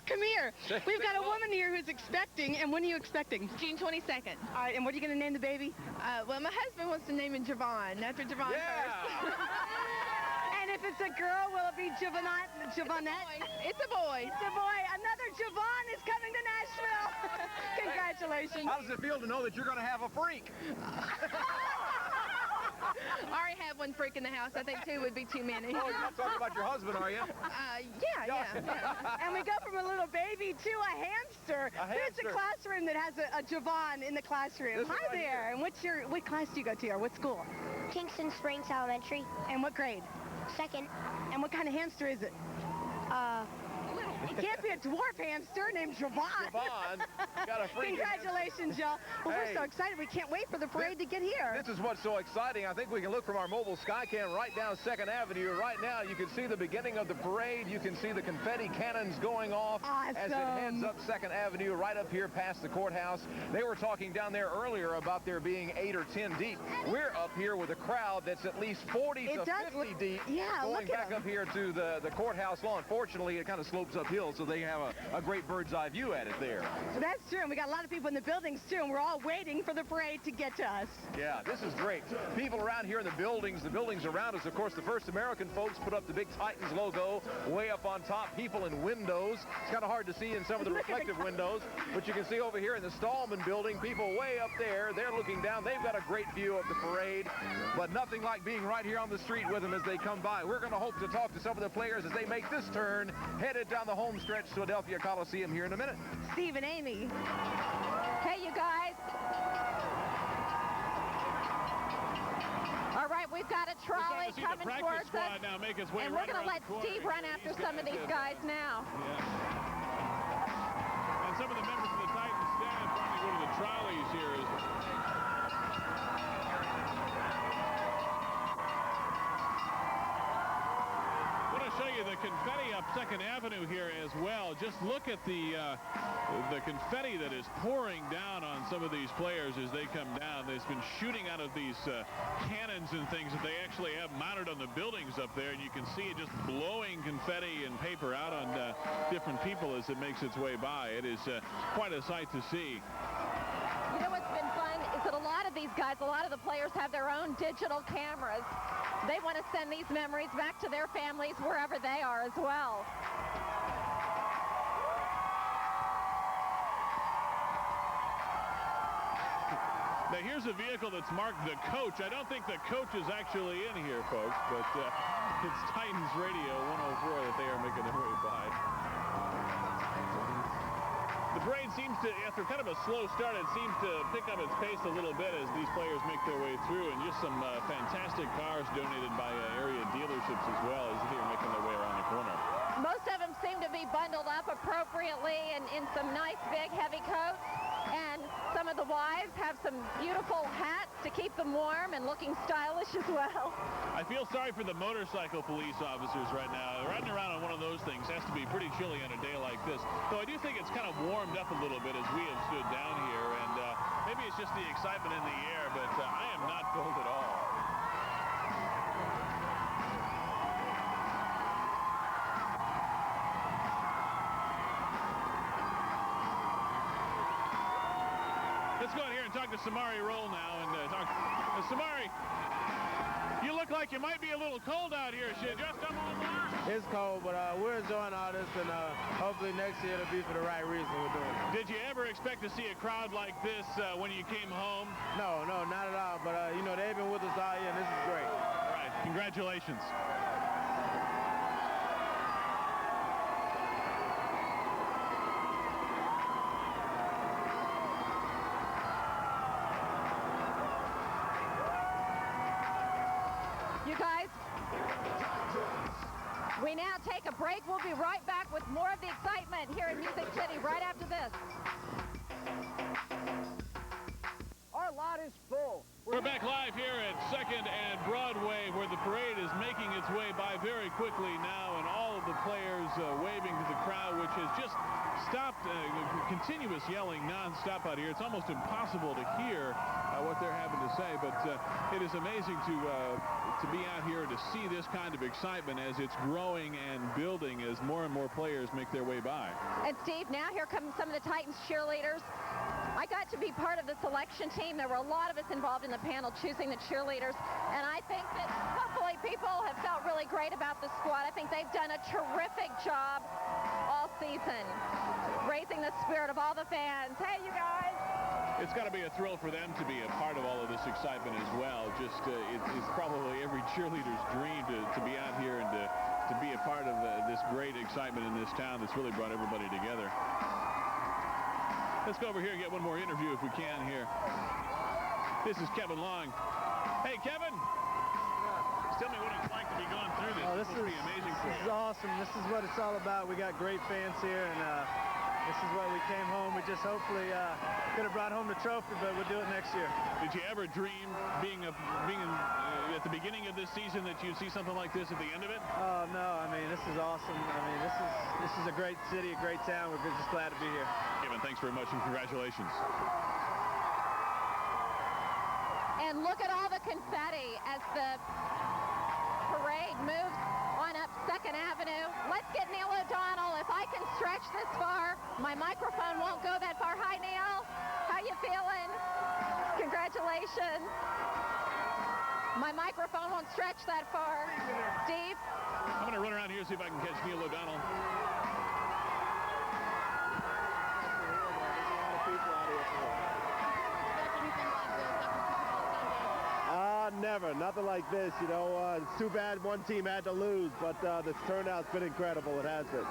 Come here. We've got a woman here who's expecting, and when are you expecting? June 22nd. All right, and what are you going to name the baby? Well, my husband wants to name it Javon, after Javon first. And if it's a girl, will it be Javonette? It's a boy. It's a boy. Another Javon is coming to Nashville. Congratulations. How does it feel to know that you're going to have a freak? I already have one freak in the house. I think two would be too many. Oh, you're not talking about your husband, are you? Yeah. And we go from a little baby to a hamster. Here's a classroom that has a Javon in the classroom. Hi there. And what class do you go to, or what school? Kingston Springs Elementary. And what grade? Second. And what kind of hamster is it? It can't be a dwarf hamster named Javon. Javon, got a freak. Congratulations, y'all. Well, we're so excited. We can't wait for the parade to get here. This is what's so exciting. I think we can look from our mobile Skycam right down 2nd Avenue. Right now, you can see the beginning of the parade. You can see the confetti cannons going off as it heads up 2nd Avenue, right up here past the courthouse. They were talking down there earlier about there being 8 or 10 deep. We're up here with a crowd that's at least 40 to 50 deep. Yeah, going back up here to the courthouse lawn. Fortunately, it kind of slopes uphill, so they have a great bird's eye view at it there. That's true, and we got a lot of people in the buildings too, and we're all waiting for the parade to get to us. Yeah, this is great. People around here in the buildings around us, of course, the First American folks put up the big Titans logo way up on top. People in windows. It's kind of hard to see in some of the reflective windows, but you can see over here in the Stallman building, people way up there. They're looking down. They've got a great view of the parade, but nothing like being right here on the street with them as they come by. We're going to hope to talk to some of the players as they make this turn, headed down the home stretch to Philadelphia Coliseum here in a minute. Steve and Amy. Hey, you guys. All right, we've got a trolley coming towards us, now make its way and we're going to let Steve run after some of these guys now. Yeah. And some of the members of the Titans staff trying to go to the trolleys here as well. Show you the confetti up 2nd Avenue here as well. Just look at the confetti that is pouring down on some of these players as they come down. They've been shooting out of these cannons and things that they actually have mounted on the buildings up there, and you can see it just blowing confetti and paper out on different people as it makes its way by. It is quite a sight to see. You know what's been fun is that a lot of these guys, a lot of the players have their own digital cameras. They want to send these memories back to their families wherever they are as well. Now here's a vehicle that's marked the coach. I don't think the coach is actually in here, folks, but it's Titans Radio 104 that they are making their way by. The parade seems to, after kind of a slow start, it seems to pick up its pace a little bit as these players make their way through, and just some fantastic cars donated by area dealerships as well as they're making their way around the corner. Most of them seem to be bundled up appropriately and in some nice big heavy coats, and some of the wives have some beautiful hats to keep them warm and looking stylish as well. I feel sorry for the motorcycle police officers right now. Riding around on one of those things has to be pretty chilly on a day like this. Though I do think it's kind of warmed up a little bit as we have stood down here, and maybe it's just the excitement in the air, but I am not cold at all. Let's go in here and talk to Samari Roll now. And Samari, you look like you might be a little cold out here. Should you just come on down? It's cold, but we're enjoying all this, and hopefully next year it'll be for the right reason we're doing it. Did you ever expect to see a crowd like this when you came home? No, not at all. But, you know, they've been with us all year, and this is great. All right, congratulations. We now take a break. We'll be right back with more of the excitement here in Music City right after this. Our lot is full. We're back live here at 2nd and Broadway, where the parade is making its way by very quickly now, and all of of the players waving to the crowd, which has just stopped continuous yelling nonstop out here. It's almost impossible to hear what they're having to say, but it is amazing to be out here and to see this kind of excitement as it's growing and building as more and more players make their way by. And Steve, now here come some of the Titans cheerleaders. I got to be part of the selection team. There were a lot of us involved in the panel choosing the cheerleaders, and I think that hopefully people have felt really great about the squad. I think they've done a terrific job all season, raising the spirit of all the fans. Hey, you guys. It's got to be a thrill for them to be a part of all of this excitement as well. Just it's probably every cheerleader's dream to be out here and to be a part of this great excitement in this town that's really brought everybody together. Let's go over here and get one more interview if we can here. This is Kevin Long. Hey, Kevin. Tell me what it's like to be going through this. Oh, this is amazing for you. This is awesome. This is what it's all about. We got great fans here, and this is why we came home. We just hopefully could have brought home the trophy, but we'll do it next year. Did you ever dream being at the beginning of this season that you'd see something like this at the end of it? Oh no! I mean, this is awesome. I mean, this is a great city, a great town. We're just glad to be here. Kevin, thanks very much and congratulations. And look at all the confetti as the parade moves on up 2nd Avenue. Let's get Neil O'Donnell. If I can stretch this far, my microphone won't go that far. Hi, Neil. How you feeling? Congratulations. My microphone won't stretch that far. Steve? I'm going to run around here and see if I can catch Neil O'Donnell. Never. Nothing like this, you know. It's too bad one team had to lose, but this turnout's been incredible. It has been.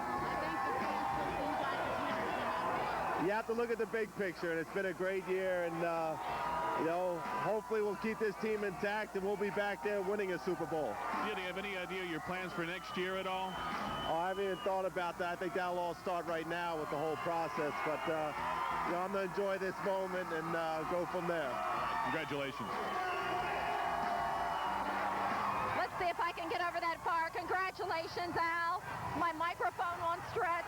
You have to look at the big picture, and it's been a great year, and, you know, hopefully we'll keep this team intact, and we'll be back there winning a Super Bowl. Do you have any idea your plans for next year at all? Oh, I haven't even thought about that. I think that'll all start right now with the whole process, but, you know, I'm going to enjoy this moment and go from there. Congratulations. See if I can get over that far. Congratulations, Al. My microphone won't stretch.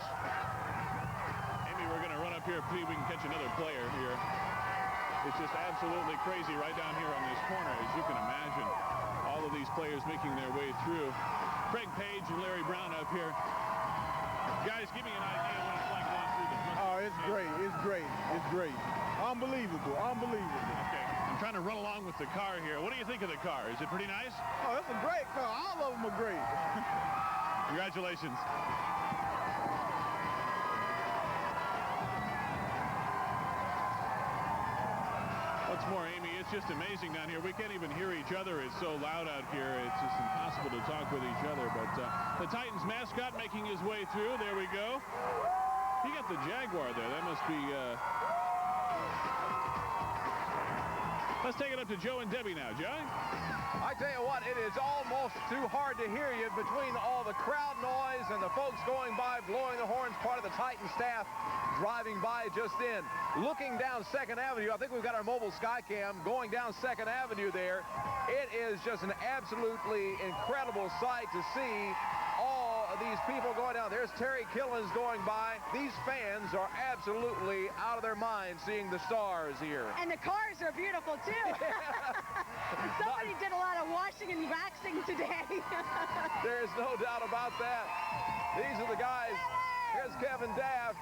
Amy, we're going to run up here and see if we can catch another player here. It's just absolutely crazy right down here on this corner, as you can imagine. All of these players making their way through. Craig Page and Larry Brown up here. Guys, give me an idea what it's like going through this. Oh, it's great. It's great. It's great. Unbelievable. Unbelievable. Okay. I'm trying to run along with the car here. What do you think of the car? Is it pretty nice? Oh, it's a great car. All of them are great. Congratulations. Once more, Amy, it's just amazing down here. We can't even hear each other. It's so loud out here. It's just impossible to talk with each other. But the Titans mascot making his way through. There we go. He got the Jaguar there. That must be... Let's take it up to Joe and Debbie now. Joe? I tell you what, it is almost too hard to hear you between all the crowd noise and the folks going by, blowing the horns, part of the Titan staff driving by just in. Looking down 2nd Avenue, I think we've got our mobile Skycam going down 2nd Avenue there. It is just an absolutely incredible sight to see all of these people going down. There's Terry Killens going by. These fans are absolutely out of their minds seeing the stars here. And the cars are beautiful, too. Somebody did a lot of washing and waxing today. There's no doubt about that. These are the guys. Here's Kevin Daft.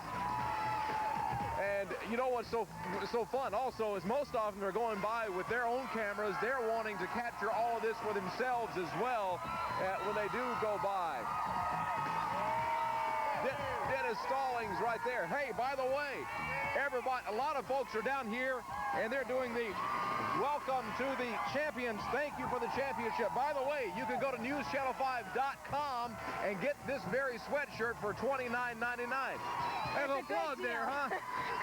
And you know what's so fun also is most often they're going by with their own cameras. They're wanting to capture all of this for themselves as well when they do go by. Dennis Stallings right there. Hey, by the way, everybody, a lot of folks are down here and they're doing the welcome to the champions. Thank you for the championship. By the way, you can go to newschannel5.com and get this very sweatshirt for $29.99. There's a plug there, huh?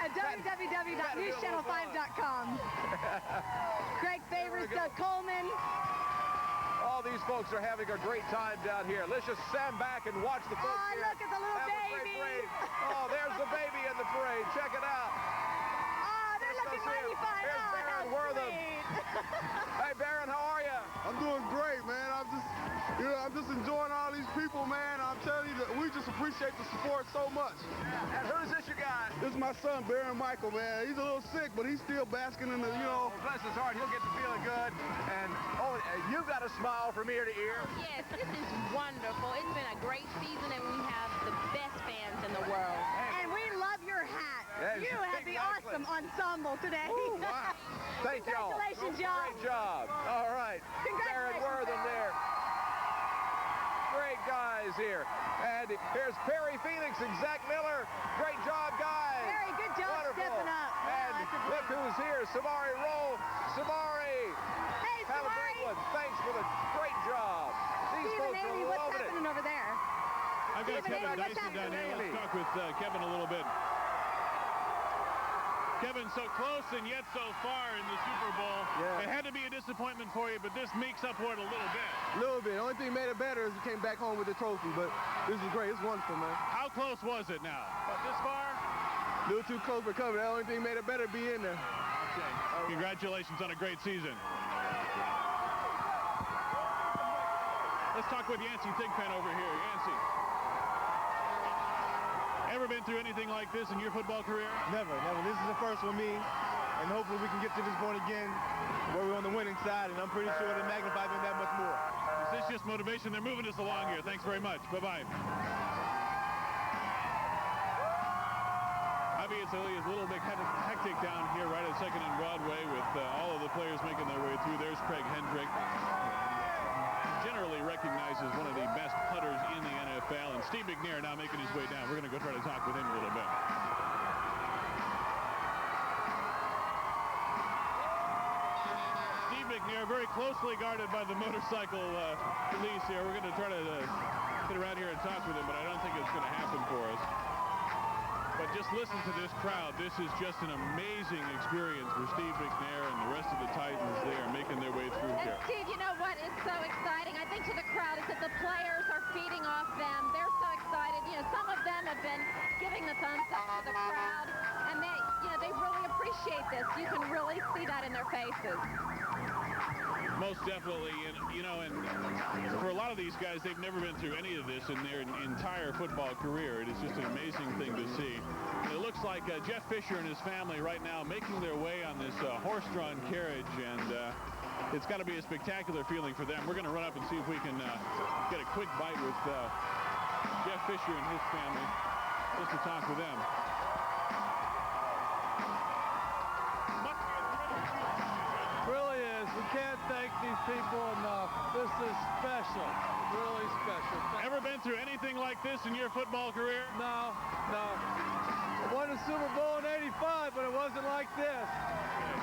At www.newschannel5.com. Greg Favors, Doug Coleman. All these folks are having a great time down here. Let's just stand back and watch the folks here. Look at the little baby. Oh, there's the baby in the parade. Check it out. Oh, they're looking mighty fine. Here's Baron Wortham. Hey, Baron, how are you? I'm doing great, man. I'm just Yeah, I'm just enjoying all these people, man. I'm telling you that we just appreciate the support so much. And who's this you got? This is my son, Baron Michael, man. He's a little sick, but he's still basking in the, you know. Oh, bless his heart, he'll get to feeling good. And, oh, you've got a smile from ear to ear. Yes, this is wonderful. It's been a great season, and we have the best fans in the world. And we love your hat. Yes, You have the exactly. awesome ensemble today. Ooh, wow. Thank y'all. Congratulations, y'all. Great job. All right. Barrett Congratulations, Wortham there. Great guys here. And here's Perry Phoenix and Zach Miller. Great job, guys. Very good job. Wonderful. Stepping up. And look who's here. Samari Rowe. Samari. Hey, Have a Samari. great one. Thanks for the great job. These Steve and folks Amy, are what's loving happening over there? I've got Stephen Kevin Amy, what's Dyson down here. happening? Let's talk with Kevin a little bit. Kevin, so close and yet so far in the Super Bowl. Yeah. It had to be a disappointment for you, but this makes up for it a little bit. A little bit. The only thing that made it better is we came back home with the trophy, but this is great. It's wonderful, man. How close was it now? But this far? A little too close for cover. The only thing made it better be in there. Okay. Congratulations on a great season. Let's talk with Yancey Thigpen over here. Yancey. Ever been through anything like this in your football career? Never. This is the first for me, and hopefully we can get to this point again where we're on the winning side, and I'm pretty sure it magnifies it that much more. Is this just motivation? They're moving us along here. Thanks very much. Bye-bye. Obviously, it's a little bit hectic down here right at 2nd and Broadway with all of the players making their way through. There's Craig Hendrick. Generally recognized as one of the best putters in the NFL, and Steve McNair now making his way down. We're going to go try to talk with him a little bit. Steve McNair very closely guarded by the motorcycle police here. We're going to try to get around here and talk with him, but I don't think it's going to happen for us. But just listen to this crowd. This is just an amazing experience for Steve McNair and the rest of the Titans there making their way through And here. Steve, you know what is so exciting, I think, to the crowd is that the players are feeding off them. They're so excited. You know, some of them have been giving the thumbs up to the crowd, and they really appreciate this. You can really see that in their faces. Most definitely, and for a lot of these guys, they've never been through any of this in their entire football career. It is just an amazing thing to see. It looks like Jeff Fisher and his family right now making their way on this horse-drawn carriage, and it's got to be a spectacular feeling for them. We're going to run up and see if we can get a quick bite with Jeff Fisher and his family, just to talk with them. Really is. We can't thank these people enough. This is special. Really special. Ever been through anything like this in your football career? No. I won the Super Bowl in '85, but it wasn't like this.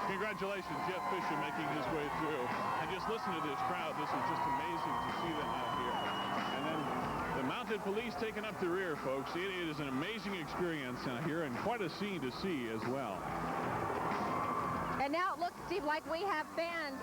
Congratulations, Jeff Fisher making his way through. And just listen to this crowd. This is just amazing to see them out here. And then the mounted police taking up the rear, folks. It is an amazing experience here and quite a scene to see as well. And now it looks, Steve, like we have fans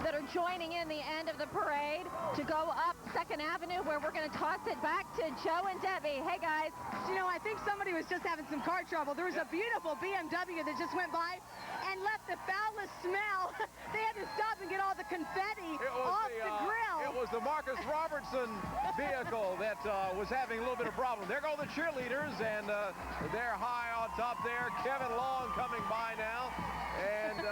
that are joining in the end of the parade to go up 2nd Avenue, where we're going to toss it back to Joe and Debbie. Hey, guys. You know, I think somebody was just having some car trouble. There was a beautiful BMW that just went by and left the foulest smell. They had to stop and get all the confetti off the grill. It was the Marcus Robertson vehicle that was having a little bit of problem. There go the cheerleaders, and they're high on top there. Kevin Long coming by now. And,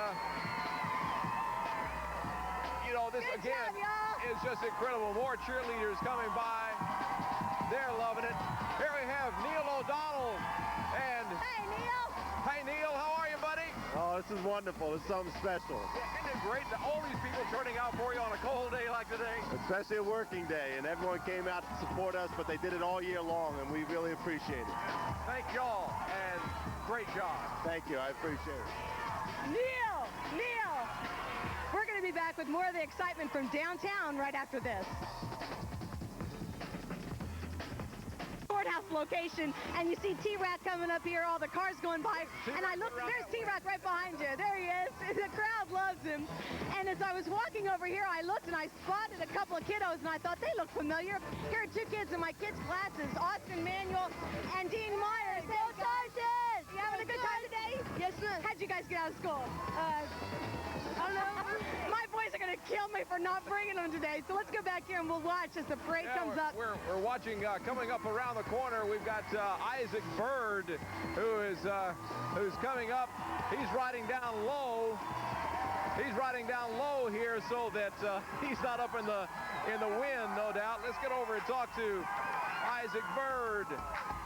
this Good again job, is just incredible. More cheerleaders coming by. They're loving it. Here we have Neil O'Donnell. And Hey, Neil. hey, Neil, how are you, buddy? Oh, this is wonderful. It's something special. Yeah, isn't it great that all these people turning out for you on a cold day like today? Especially a working day, and everyone came out to support us, but they did it all year long, and we really appreciate it. Thank y'all, and great job. Thank you. I appreciate it. Neil. We're going to be back with more of the excitement from downtown right after this. Courthouse location, and you see T-Rack coming up here, all the cars going by, and I look, there's T-Rack right behind you. There he is. The crowd loves him. And as I was walking over here, I looked and I spotted a couple of kiddos, and I thought they look familiar. Here are two kids in my kids' classes, Austin Manuel and Dean Myers. Go Titans! You having a good time today? Yes, ma'am. How'd you guys get out of school? I don't know. My boys are going to kill me for not bringing them today. So let's go back here and we'll watch as the parade comes up. We're watching coming up around the corner. We've got Isaac Bird, who's coming up. He's riding down low. He's riding down low here so that he's not up in the wind, no doubt. Let's get over and talk to Isaac Bird.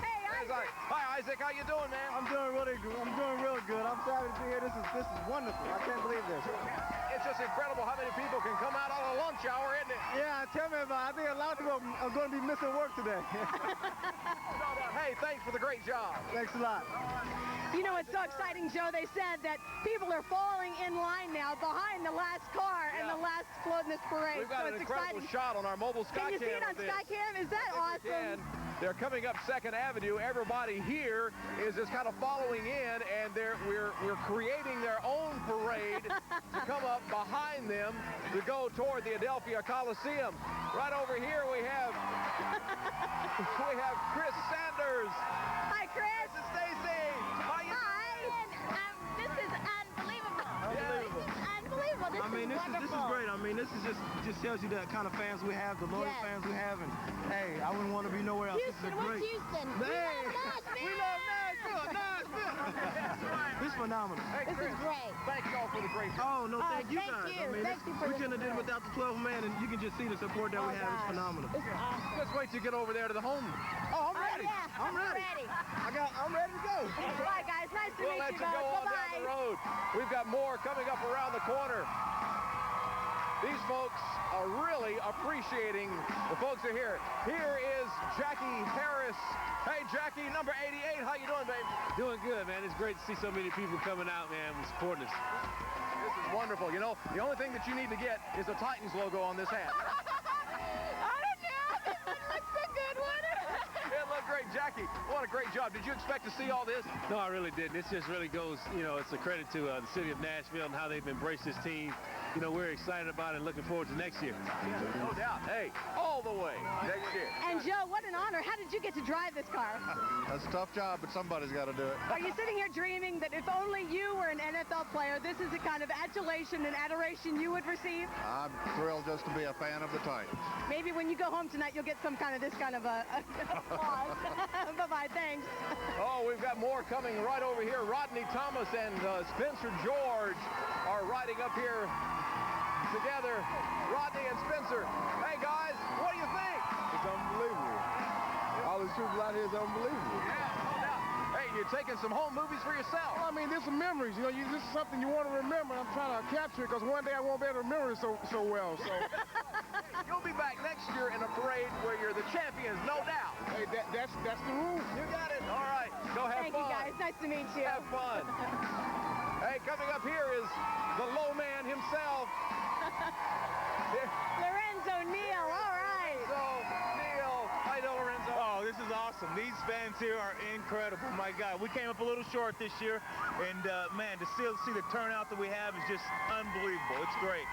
Hey, Isaac. Hi, Isaac. How you doing, man? I'm doing really good. I'm doing real good. I'm so happy to be here. This is wonderful. I can't believe this. It's just incredible how many people can come out on a lunch hour, isn't it? Yeah, tell me about it. I think a lot of people are going to be missing work today. Hey, thanks for the great job. Thanks a lot. You know, it's so exciting, Joe. They said that people are falling in line now behind the last car and the last float in this parade. We've got an incredible shot on our mobile Skycam. Can you see it on Skycam? Is that awesome? They're coming up 2nd Avenue. Everybody here is just kind of following in, and we're creating their own parade to come up behind them to go toward the Adelphia Coliseum. Right over here we have Chris Sanders. Hi, Chris. This is Stacy. How you Hi. This is unbelievable. Unbelievable. This is unbelievable. This is great. I mean, this is just tells you the kind of fans we have, the loyal fans we have, and hey, I wouldn't want to be nowhere else. Houston, this is great. Houston. Hey, we love Nashville. It's phenomenal. Hey, This Chris, is great. thank y'all for the great job. Oh, no, thank you thank guys. you. I mean, Thank you for we this couldn't have did it without the 12 man, and you can just see the support that we have. It's phenomenal. It's awesome. Let's wait to get over there to the home. Oh, I'm ready. Yeah, I'm ready. I'm ready to go. Bye, guys. Nice to We'll meet let you you go both. on down the road. We've got more coming up around the corner. These folks are really appreciating the folks are here. Here is Jackie Harris. Hey, Jackie, number 88. How you doing, baby? Doing good, man. It's great to see so many people coming out, man, and supporting us. This is wonderful. You know, the only thing that you need to get is the Titans logo on this hat. I don't know. It looks so good, wouldn't it? It looked great. Jackie, what a great job. Did you expect to see all this? No, I really didn't. This just really goes, you know, it's a credit to the city of Nashville and how they've embraced this team. You know, we're excited about it and looking forward to next year. No doubt. Hey, all the way next year. And Joe, what an honor. How did you get to drive this car? That's a tough job, but somebody's got to do it. Are you sitting here dreaming that if only you were an NFL player, this is the kind of adulation and adoration you would receive? I'm thrilled just to be a fan of the Titans. Maybe when you go home tonight, you'll get some kind of applause. Bye-bye, thanks. Oh, we've got more coming right over here. Rodney Thomas and Spencer George are riding up here together. Rodney and Spencer. Hey, guys, what do you think? It's unbelievable. All these people out here is unbelievable. Yeah, no doubt. Hey, you're taking some home movies for yourself. Well, I mean, there's some memories. You know, this is something you want to remember. I'm trying to capture it because one day I won't be able to remember it so well. So You'll be back next year in a parade where you're the champions, no doubt. hey, that's the rule. You got it. All right, go have Thank fun. you, guys. Nice to meet you. Have fun. Hey, coming up here is the low man himself. Lorenzo Neal, all right. So, Neil, how you doing, Lorenzo? Oh, this is awesome. These fans here are incredible. My God, we came up a little short this year, and man, to still see the turnout that we have is just unbelievable. It's great.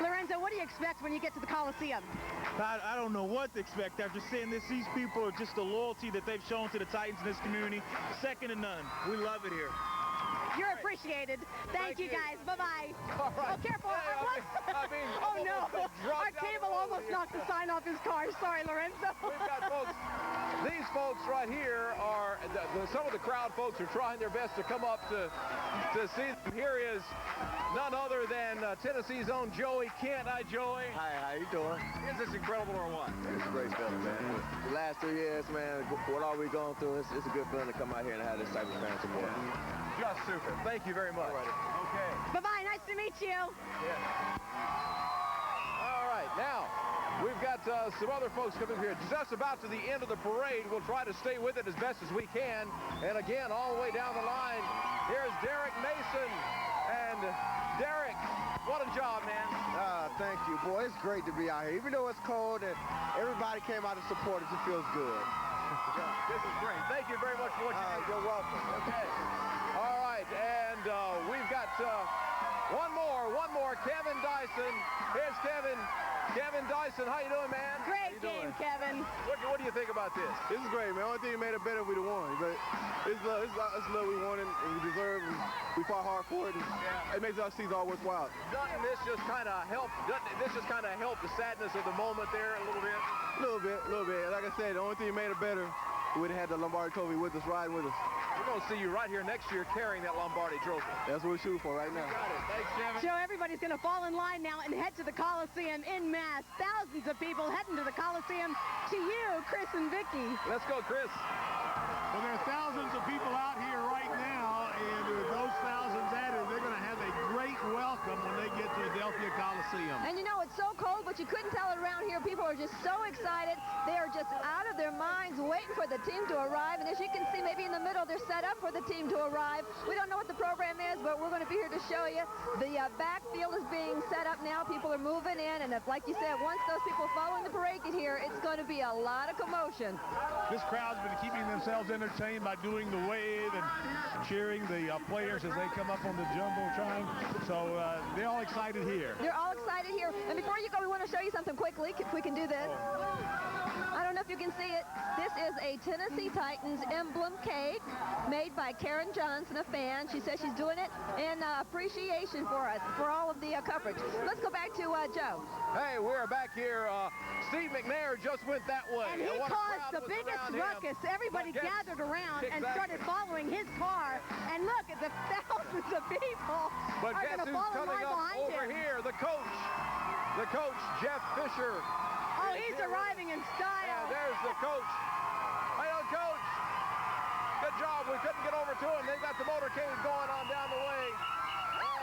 Lorenzo, what do you expect when you get to the Coliseum? I don't know what to expect after seeing this. These people are just the loyalty that they've shown to the Titans in this community, second to none. We love it here. You're appreciated. Thank you, guys. Bye-bye. All right. Oh, careful. Hey, I mean, Oh, no. Our dropped down cable the road almost here. knocked the sign off his car. Sorry, Lorenzo. We've got folks. These folks right here are some of the crowd folks are trying their best to come up to see them. Here is none other than Tennessee's own Joey Kent. Hi, Joey. Hi, how you doing? Is this incredible or what? It's a great feeling, man. The last 3 years, man, what all we going through, it's a good feeling to come out here and have this type of fan support. Just super. Thank you very much. Okay. Bye-bye. Nice to meet you. All right, now we've got some other folks coming here. Just about to the end of the parade. We'll try to stay with it as best as we can. And again, all the way down the line, here's Derek Mason. And Derek, what a job, man. Thank you, boy. It's great to be out here. Even though it's cold and everybody came out to support us, it feels good. This is great. Thank you very much for what you did. You're welcome. Okay. All right, and we've got one more. Kevin Dyson. Here's Kevin. Kevin Dyson, how you doing, man? Great game, Kevin. What do you think about this? This is great, man. Only thing that made it better if we'd have won. But it's love we wanted and we deserve, and we fought hard for it, and it makes our season all worthwhile. Doesn't this just kind of help the sadness of the moment there a little bit? A little bit. Like I said, the only thing that made it better, we would have had the Lombardi Trophy with us, riding with us. We're going to see you right here next year carrying that Lombardi Trophy. That's what we're shooting for right now. Got it. Thanks, Kevin. Joe, everybody's going to fall in line now and head to the Coliseum en masse. Thousands of people heading to the Coliseum. To you, Chris and Vicki. Let's go, Chris. Well, there are thousands of people out here right now, and with those thousands added, they're going to have a great welcome when they get to Adelphia Coliseum. And you know, it's so cold, but you couldn't tell it around here. People are just so excited. They are just out of their minds waiting for the team to arrive. And as you can see, maybe in the middle, they're set up for the team to arrive. We don't know what the program is, but we're going to be here to show you. The backfield is being set up now. People are moving in. And if, like you said, once those people following the parade get here, it's going to be a lot of commotion. This crowd's been keeping themselves entertained by doing the wave and cheering the players as they come up on the Jumbotron. So they're all excited here. They're all excited here. And before you go, we want to show you something quickly, if we can do this. I don't know if you can see it. This is a Tennessee Titans emblem cake made by Karen Johnson, a fan. She says she's doing it in appreciation for us, for all of the coverage. Let's go back to Joe. Hey, we're back here. Steve McNair just went that way. And he caused the biggest ruckus. Everybody gathered around and started following his car. And look at the thousands of people but are going to fall in line behind him. Over here, the coach, Jeff Fisher. Oh, he's arriving in style. Yeah, there's the coach. Hey, coach. Good job. We couldn't get over to him. They've got the motorcade going on down the way.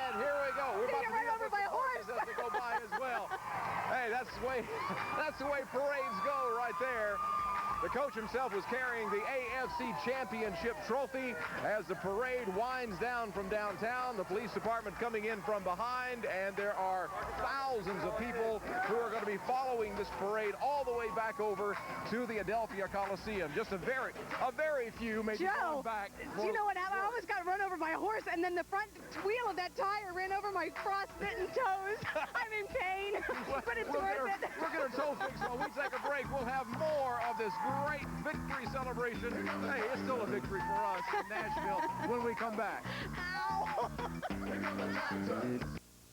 And here we go. We're about to run over by a horse. As we go by as well. Hey, that's the way parades go right there. The coach himself was carrying the AFC Championship trophy as the parade winds down from downtown. The police department coming in from behind, and there are thousands of people who are going to be following this parade all the way back over to the Adelphia Coliseum. Just a very few maybe going back. Do you know what happened? I almost got run over by a horse, and then the front wheel of that tire ran over my frostbitten toes. I'm in pain, but it's worth it. We're going to toe fix while we take a break. We'll have more of this great victory celebration. Hey, it's still a victory for us in Nashville when we come back. Ow!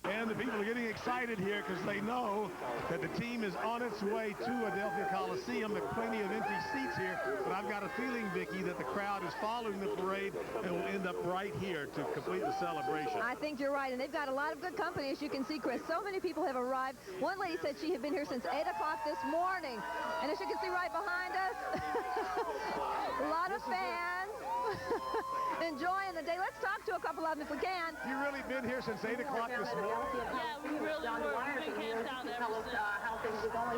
And the people are getting excited here because they know that the team is on its way to Adelphia Coliseum. There are plenty of empty seats here, but I've got a feeling, Vicki, that the crowd is following the parade and will end up right here to complete the celebration. I think you're right, and they've got a lot of good company, as you can see, Chris. So many people have arrived. One lady said she had been here since 8 o'clock this morning, and as you can see right behind us, a lot of fans enjoying the day. Let's talk to a couple of them if we can. You really been here since 8 o'clock this morning? Yeah, we really were. We've been camped out ever since.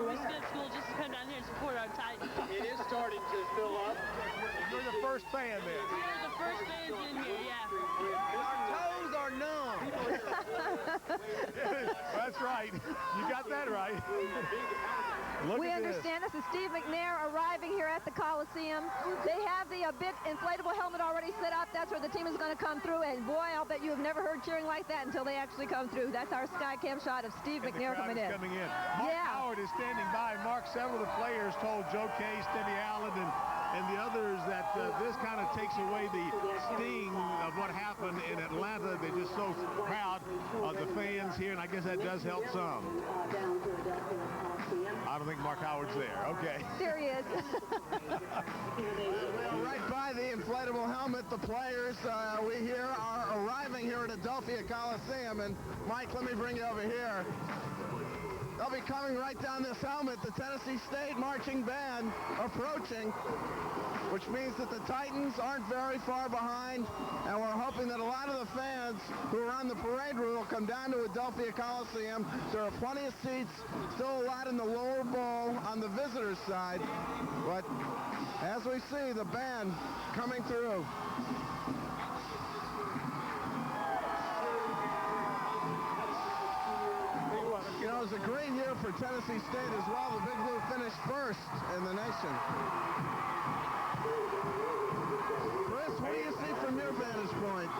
We skipped school just to come down here and support our Titans. It is starting to fill up. You're the first fan then. We're the first fans in here, yeah. Our toes are numb. That's right. You got that right. We understand this is Steve McNair arriving here at the Coliseum. They have the big inflatable helmet already set up. That's where the team is going to come through. And boy, I'll bet you have never heard cheering like that until they actually come through. That's our sky cam shot of Steve McNair coming in. Mark Howard is standing by. Mark, several of the players told Joe Case, Debbie Allen, and the others that this kind of takes away the sting of what happened in Atlanta. They're just so proud of the fans here, and I guess that does help some. I don't think Mark Howard's there. Okay. There he is. Right by the inflatable helmet, the players we here are arriving here at Adelphia Coliseum. And Mike, let me bring you over here. They'll be coming right down this helmet. The Tennessee State Marching Band approaching, which means that the Titans aren't very far behind, and we're hoping that a lot of the fans who are on the parade route will come down to Adelphia Coliseum. There are plenty of seats, still a lot in the lower bowl on the visitors' side, but as we see the band coming through. You know, it was a great year for Tennessee State as well. The Big Blue finished first in the nation. Chris, what do you see from your vantage point?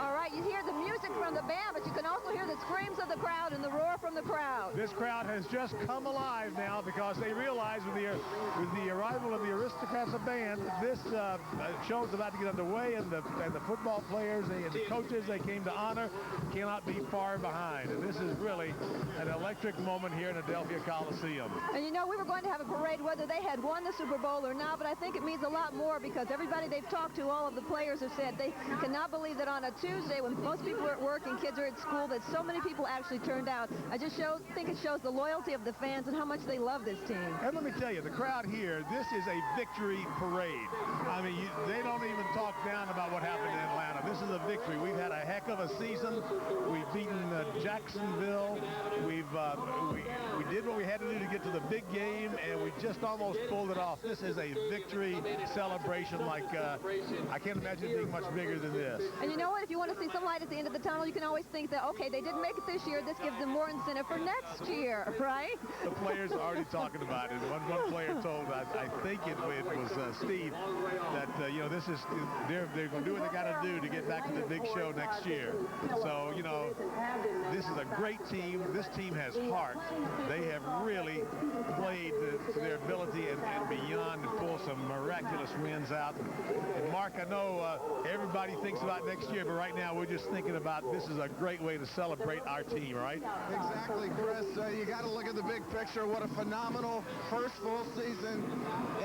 All right, you hear the music music from the band, but you can also hear the screams of the crowd and the roar from the crowd. This crowd has just come alive now because they realize with the arrival of the Aristocrats of band, this show is about to get underway, and the football players and the coaches they came to honor cannot be far behind. And this is really an electric moment here in Adelphia Coliseum. And you know, we were going to have a parade whether they had won the Super Bowl or not, but I think it means a lot more because everybody they've talked to, all of the players have said they cannot believe that on a Tuesday when most people are at work and kids are at school that so many people actually turned out. I just think it shows the loyalty of the fans and how much they love this team. And let me tell you, the crowd here, this is a victory parade. I mean, they don't even talk down about what happened in Atlanta. This is a victory. We've had a heck of a season. We've beaten Jacksonville. We did what we had to do to get to the big game, and we just almost pulled it off. This is a victory celebration like I can't imagine it being much bigger than this. And you know what? If you want to see some light at the end of the tunnel, you can always think that, okay, they didn't make it this year. This gives them more incentive for next year, right? The players are already talking about it. One player told, I think it was Steve, that, you know, this is, they're going to do what they got to do to get back to the big show next year. So, you know, this is a great team. This team has heart. They have really played to their ability and beyond to pull some miraculous wins out. And Mark, I know everybody thinks about next year, but right now we're just thinking about this is a great way to celebrate our team, right? Exactly, Chris. You got to look at the big picture. What a phenomenal first full season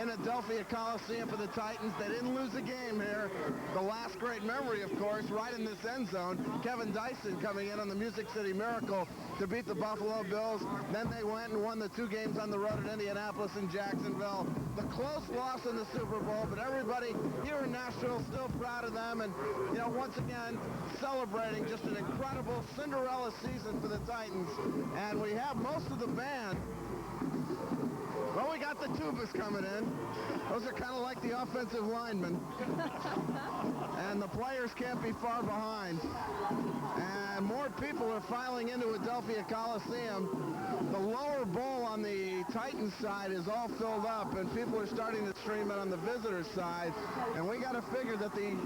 in Adelphia Coliseum for the Titans. They didn't lose a game here. The last great memory, of course, right in this end zone. Kevin Dyson coming in on the Music City Miracle to beat the Buffalo Bills. Then they went and won the 2 games on the road at Indianapolis and Jacksonville. The close loss in the Super Bowl, but everybody here in Nashville still proud of them. And, you know, once again, celebrating just an incredible Cinderella season for the Titans. And we have most of the band. Well, we got the tubas coming in. Those are kind of like the offensive linemen. And the players can't be far behind. And more people are filing into Adelphia Coliseum. The lower bowl on the Titans side is all filled up, and people are starting to stream in on the visitors side. And we got to figure that the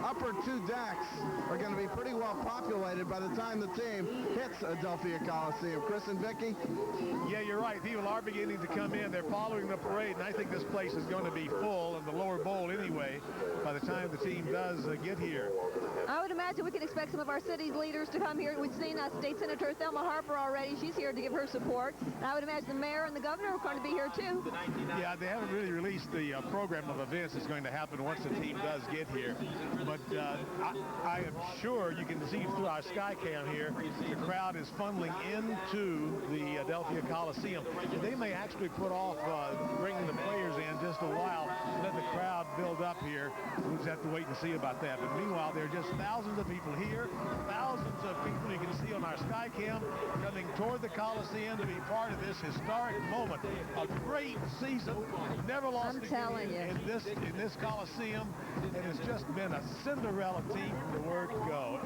upper 2 decks are going to be pretty well populated by the time the team hits Adelphia Coliseum. Chris and Vicki? Yeah, you're right. People are beginning to come in. They're following the parade, and I think this place is going to be full in the lower bowl anyway by the time the team does get here. I would imagine we can expect some of our city's leaders to come here. We've seen State Senator Thelma Harper already. She's here to give her support. And I would imagine the mayor and the governor are going to be here too. Yeah, they haven't really released the program of events that's going to happen once the team does get here. But I am sure you can see through our sky cam here, the crowd is funneling into the Adelphia Coliseum. They may actually put off bringing the players in just a while, let the crowd build up here. We'll just have to wait and see about that. But meanwhile, there are just thousands of people here, thousands of people you can see on our sky cam coming toward the Coliseum to be part of this historic moment. A great season, never lost a game in this Coliseum, and it's just been a Cinderella team from the word go.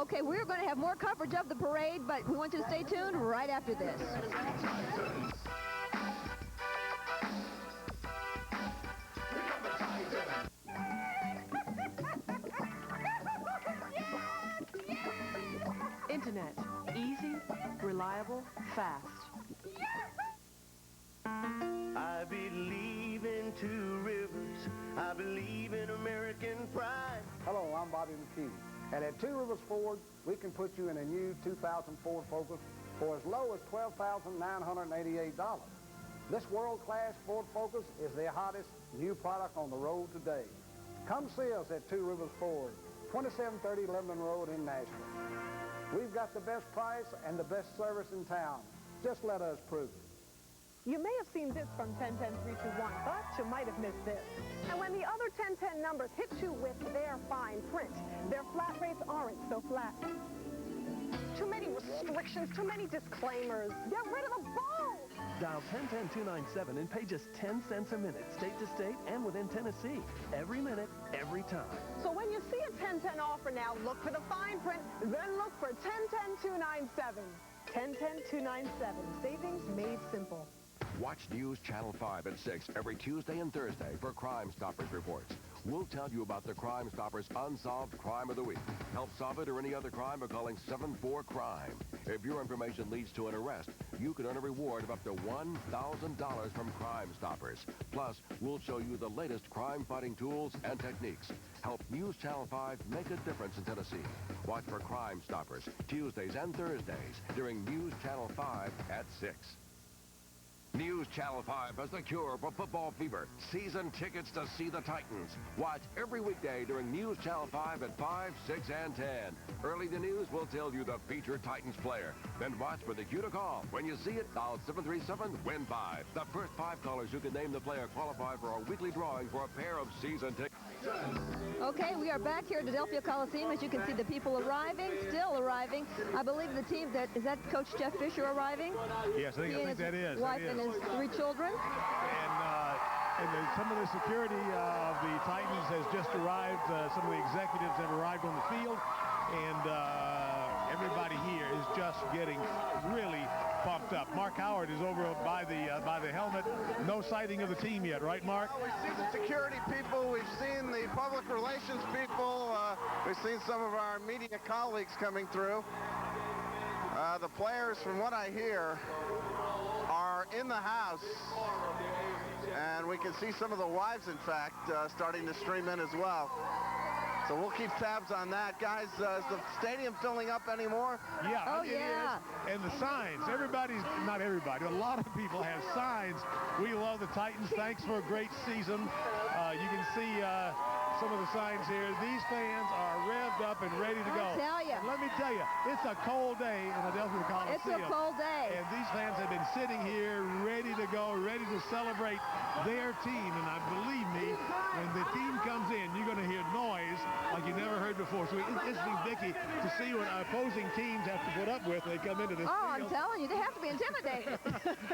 Okay, we're going to have more coverage of the parade, but we want you to stay tuned right after this. Internet, easy, reliable, fast. I believe in Two Rivers. I believe in American pride. Hello, I'm Bobby McKee. And at Two Rivers Ford, we can put you in a new 2000 Ford Focus for as low as $12,988. This world-class Ford Focus is the hottest new product on the road today. Come see us at Two Rivers Ford, 2730 Lebanon Road in Nashville. We've got the best price and the best service in town. Just let us prove it. You may have seen this from 10-10-321, but you might have missed this. And when the other 10-10 numbers hit you with their fine print, their flat rates aren't so flat. Too many restrictions, too many disclaimers. Get rid of the bull! Dial 10-10-297 and pay just 10 cents a minute, state to state and within Tennessee. Every minute, every time. So when you see a 10-10 offer now, look for the fine print, then look for 10-10-297. 10-10-297. Savings made simple. Watch News Channel 5 and 6 every Tuesday and Thursday for Crime Stoppers reports. We'll tell you about the Crime Stoppers Unsolved Crime of the Week. Help solve it or any other crime by calling 74-CRIME. If your information leads to an arrest, you can earn a reward of up to $1,000 from Crime Stoppers. Plus, we'll show you the latest crime-fighting tools and techniques. Help News Channel 5 make a difference in Tennessee. Watch for Crime Stoppers Tuesdays and Thursdays during News Channel 5 at 6. News Channel 5 has the cure for football fever. Season tickets to see the Titans. Watch every weekday during News Channel 5 at 5, 6, and 10. Early the news will tell you the featured Titans player. Then watch for the cue to call. When you see it, dial 737-WIN-5. The first 5 callers who can name the player qualify for a weekly drawing for a pair of season tickets. Okay, we are back here at Adelphia Coliseum. As you can see, the people arriving, still arriving. I believe the team is that Coach Jeff Fisher arriving? Yes, I think that is. Wife and his 3 children. And some of the security of the Titans has just arrived. Some of the executives have arrived on the field. And everybody here is just getting really pumped up. Mark Howard is over by the helmet. No sighting of the team yet, right, Mark? Well, we've seen the security people. We've seen the public relations people. We've seen some of our media colleagues coming through. The players, from what I hear, are in the house. And we can see some of the wives, in fact, starting to stream in as well. So we'll keep tabs on that. Guys, is the stadium filling up anymore? Yeah, it is. And the signs, not everybody, a lot of people have signs. We love the Titans. Thanks for a great season. You can see some of the signs here. These fans are revved up and ready to go. I tell you. And let me tell you, it's a cold day in Adelphia Coliseum. It's a cold day. And these fans have been sitting here ready to go, ready to celebrate their team. And believe me, when the team comes in, you're going to hear noise like you never heard before. So it's interesting, Vicki, to see what opposing teams have to put up with when they come into this field. I'm telling you, they have to be intimidated.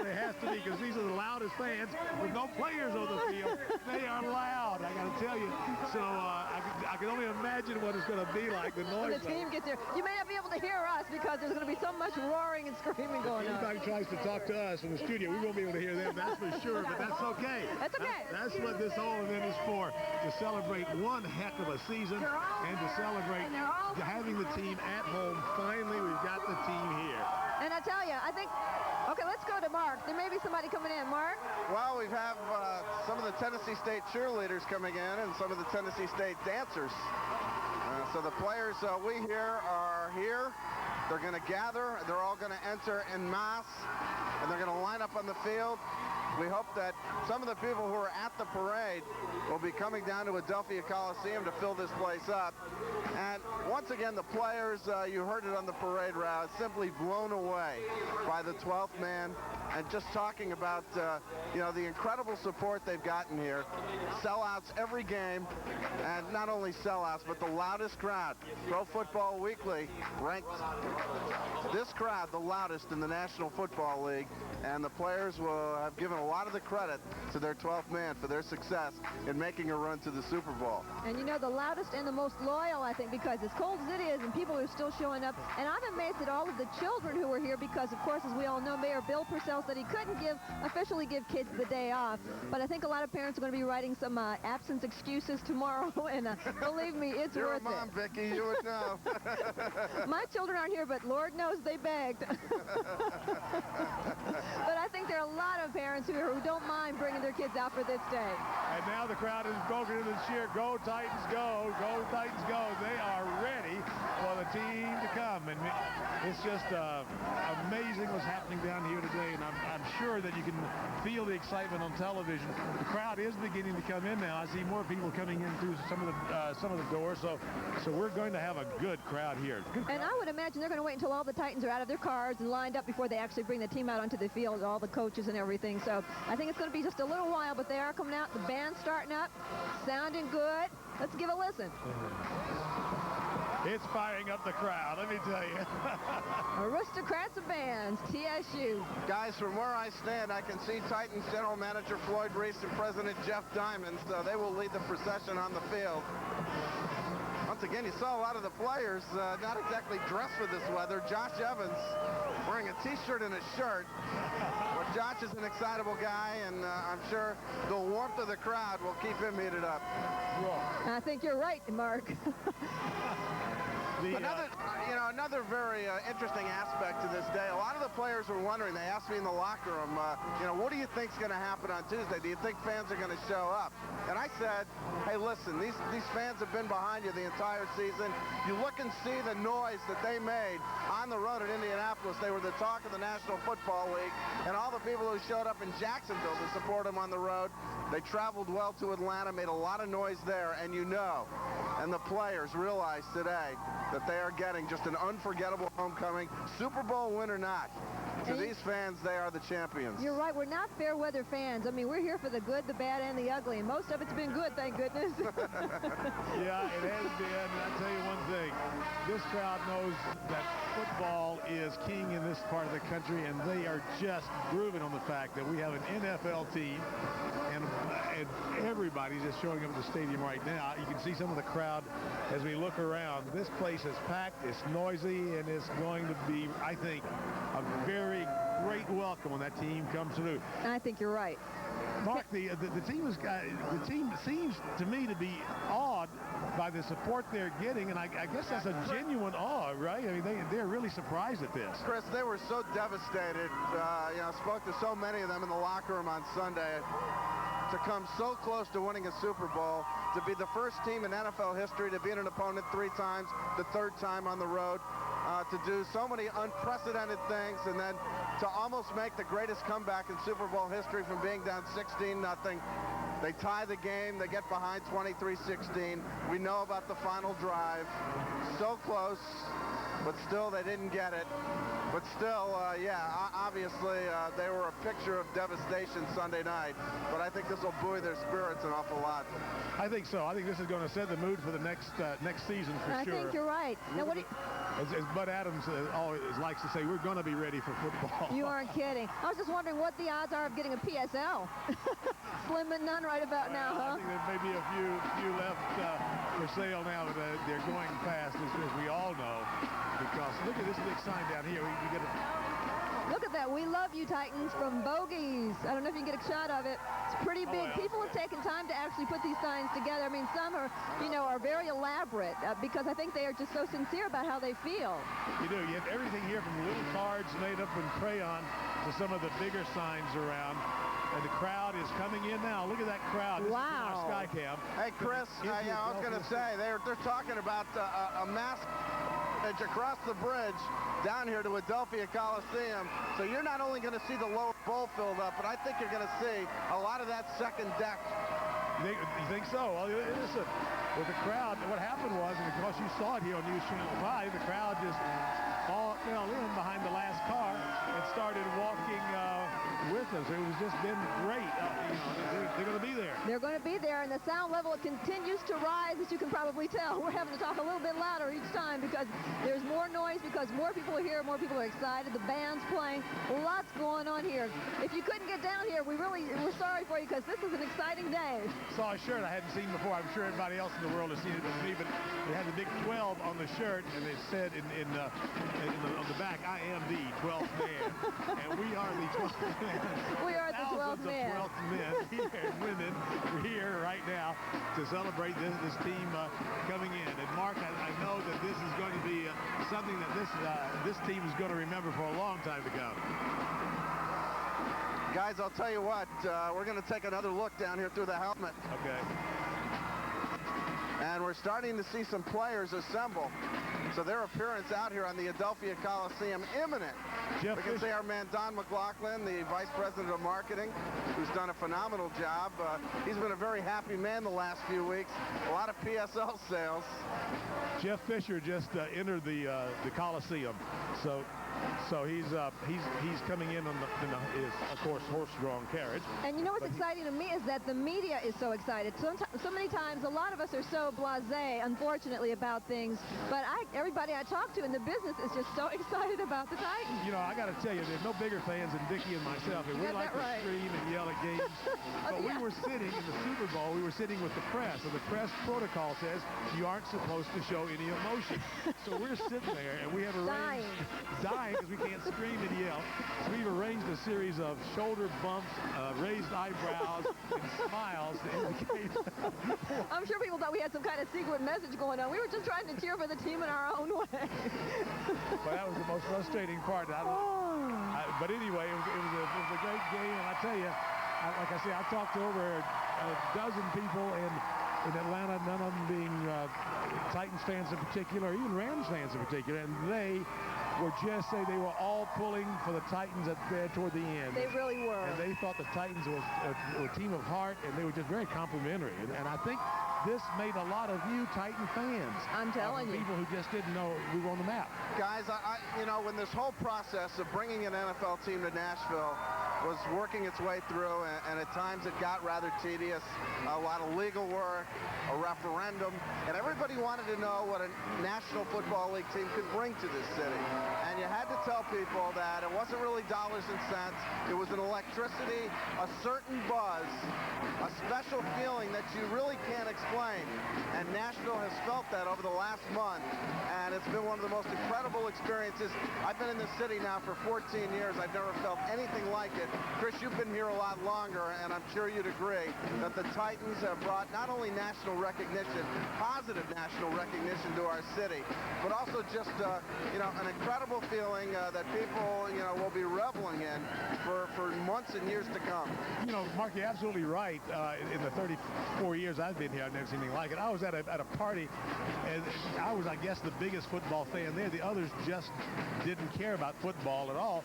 They have to be, because these are the loudest fans with no players on the field. They are loud, I got to tell you. So I can only imagine what it's going to be like, the noise. When the team gets there. You may not be able to hear us because there's going to be so much roaring and screaming going on. If anybody tries to talk to us in the studio, we won't be able to hear them, that's for sure, but that's okay. That's okay. That's what this whole event is for, to celebrate one heck of a season and to celebrate having the team at home. Finally, we've got the team here. And I tell you, I think, okay, let's go to Mark. There may be somebody coming in. Mark? Well, we have some of the Tennessee State cheerleaders coming in and some of the Tennessee State dancers. So the players we hear are here. They're going to gather. They're all going to enter en masse, and they're going to line up on the field. We hope that some of the people who are at the parade will be coming down to Adelphia Coliseum to fill this place up. And once again, the players, you heard it on the parade route, simply blown away by the 12th man. And just talking about, the incredible support they've gotten here. Sellouts every game, and not only sellouts, but the loudest crowd. Pro Football Weekly ranked this crowd the loudest in the National Football League, and the players will have given a lot of the credit to their 12th man for their success in making a run to the Super Bowl. And the loudest and the most loyal, I think, because as cold as it is and people are still showing up, and I'm amazed at all of the children who are here because, of course, as we all know, Mayor Bill Purcell said he couldn't officially give kids the day off, but I think a lot of parents are going to be writing some absence excuses tomorrow, and believe me, it's You're worth a mom, it. Vicki, you would know. My children aren't here, but Lord knows they begged. But I think there are a lot of parents who don't mind bringing their kids out for this day. And now the crowd is broken into the cheer. Go Titans, go! Go Titans, go! They are ready for the team to come, and it's just amazing what's happening down here today. And I'm sure that you can feel the excitement on television. The crowd is beginning to come in now. I see more people coming in through some of the doors. So we're going to have a good crowd here. And I would imagine they're going to wait until all the Titans are out of their cars and lined up before they actually bring the team out onto the field, all the coaches and everything. So I think it's going to be just a little while, but they are coming out. The band's starting up, sounding good. Let's give a listen. It's firing up the crowd, let me tell you. Aristocrats of bands, TSU. Guys, from where I stand, I can see Titans General Manager Floyd Reese and President Jeff Diamond. So they will lead the procession on the field. Once again, you saw a lot of the players not exactly dressed for this weather. Josh Evans wearing a T-shirt and a shirt with Josh is an excitable guy, and I'm sure the warmth of the crowd will keep him heated up. I think you're right, Mark. Another very interesting aspect to this day. A lot of the players were wondering. They asked me in the locker room, what do you think's going to happen on Tuesday? Do you think fans are going to show up? And I said, hey, listen, these fans have been behind you the entire season. You look and see the noise that they made on the road at Indianapolis. They were the talk of the National Football League, and all the people who showed up in Jacksonville to support them on the road. They traveled well to Atlanta, made a lot of noise there, and and the players realize today that they are getting just an unforgettable homecoming, Super Bowl win or not. To these fans, they are the champions. You're right. We're not fair weather fans. I mean, we're here for the good, the bad, and the ugly, and most of it's been good, thank goodness. Yeah, it has been. And I'll tell you one thing. This crowd knows that football is king in this part of the country, and they are just grooving on the fact that we have an NFL team, and everybody's just showing up at the stadium right now. You can see some of the crowd as we look around. This place is packed, it's noisy, and it's going to be, I think, a very great welcome when that team comes through. I think you're right. Mark, the team seems to me to be awed by the support they're getting, and I guess that's a genuine awe, right? I mean, they're really surprised at this. Chris, they were so devastated. I spoke to so many of them in the locker room on Sunday. To come so close to winning a Super Bowl, to be the first team in NFL history to beat an opponent 3 times, the 3rd time on the road, to do so many unprecedented things, and then to almost make the greatest comeback in Super Bowl history from being down 16-0. They tie the game. They get behind 23-16. We know about the final drive. So close, but still they didn't get it. But still, obviously they were a picture of devastation Sunday night. But I think this will buoy their spirits an awful lot. I think so. I think this is going to set the mood for the next season for sure. I think you're right. Now, what do you... As Bud Adams always likes to say, we're going to be ready for football. You aren't kidding. I was just wondering what the odds are of getting a PSL. Slim but none right about now, huh? I think there may be a few left for sale now, but they're going fast, as we all know. Because look at this big sign down here. We get a... Look at that. We love you, Titans, from Bogies. I don't know if you can get a shot of it. It's pretty big. Yeah. People have taken time to actually put these signs together. I mean, some are, are very elaborate because I think they are just so sincere about how they feel. You do. You have everything here from little cards made up in crayon to some of the bigger signs around. And the crowd is coming in now. Look at that crowd. This is our sky cam. Hey, Chris, I was going to say, they're talking about a mass across the bridge down here to Adelphia Coliseum. So you're not only going to see the lower bowl filled up, but I think you're going to see a lot of that second deck. You think so? Well, listen, with the crowd, what happened was, and of course you saw it here on News Channel 5, the crowd just all fell in behind the last car and started walking with us. It was just been great. They're going to be there. They're going to be there, and the sound level continues to rise, as you can probably tell. We're having to talk a little bit louder each time because there's more noise, because more people are here, more people are excited. The band's playing. Lots going on here. If you couldn't get down here, we're sorry for you because this is an exciting day. Saw a shirt I hadn't seen before. I'm sure everybody else in the world has seen it with me, but it had the big 12 on the shirt, and it said on the back, I am the 12th man. And we are the 12th man. We are the 12th man. 12th men here and women here right now to celebrate this team coming in. And Mark, I know that this is going to be something that this team is going to remember for a long time to come. Guys, I'll tell you what, we're going to take another look down here through the helmet. Okay. And we're starting to see some players assemble. So their appearance out here on the Adelphia Coliseum imminent. We can see our man Don McLaughlin, the Vice President of Marketing, who's done a phenomenal job. He's been a very happy man the last few weeks. A lot of PSL sales. Jeff Fisher just entered the Coliseum. So he's coming in on his, of course, horse-drawn carriage. And you know what's exciting to me is that the media is so excited. So many times, a lot of us are so blasé, unfortunately, about things. But everybody I talk to in the business is just so excited about the Titans. I got to tell you, there's no bigger fans than Dickie and myself. And we like to scream and yell at games. But we were sitting in the Super Bowl. We were sitting with the press. And the press protocol says you aren't supposed to show any emotion. So we're sitting there, and we have arranged... Dying. trying because we can't scream and yell. So we've arranged a series of shoulder bumps, raised eyebrows, and smiles to indicate. I'm sure people thought we had some kind of secret message going on. We were just trying to cheer for the team in our own way. But that was the most frustrating part. But anyway, it was a great game, and I tell you, like I say, I talked to over a dozen people in Atlanta, none of them being Titans fans in particular, or even Rams fans in particular, and they were just saying they were all pulling for the Titans toward the end. They really were. And they thought the Titans were a team of heart, and they were just very complimentary. And I think this made a lot of you Titan fans. I'm telling you. People who just didn't know we were on the map. Guys, you know, when this whole process of bringing an NFL team to Nashville was working its way through, and at times it got rather tedious, a lot of legal work, a referendum, and everybody wanted to know what a National Football League team could bring to this city. And you had to tell people that it wasn't really dollars and cents. It was an electricity, a certain buzz, a special feeling that you really can't explain. And Nashville has felt that over the last month, and it's been one of the most incredible experiences. I've been in this city now for 14 years. I've never felt anything like it. Chris, you've been here a lot longer, and I'm sure you'd agree that the Titans have brought not only national recognition, positive national recognition to our city, but also just, you know, an incredible feeling that people, you know, will be reveling in for months and years to come. You know, Mark, you're absolutely right. In the 34 years I've been here, I've never seen anything like it. I was at a party, and I was, I guess, the biggest football fan there. The others just didn't care about football at all.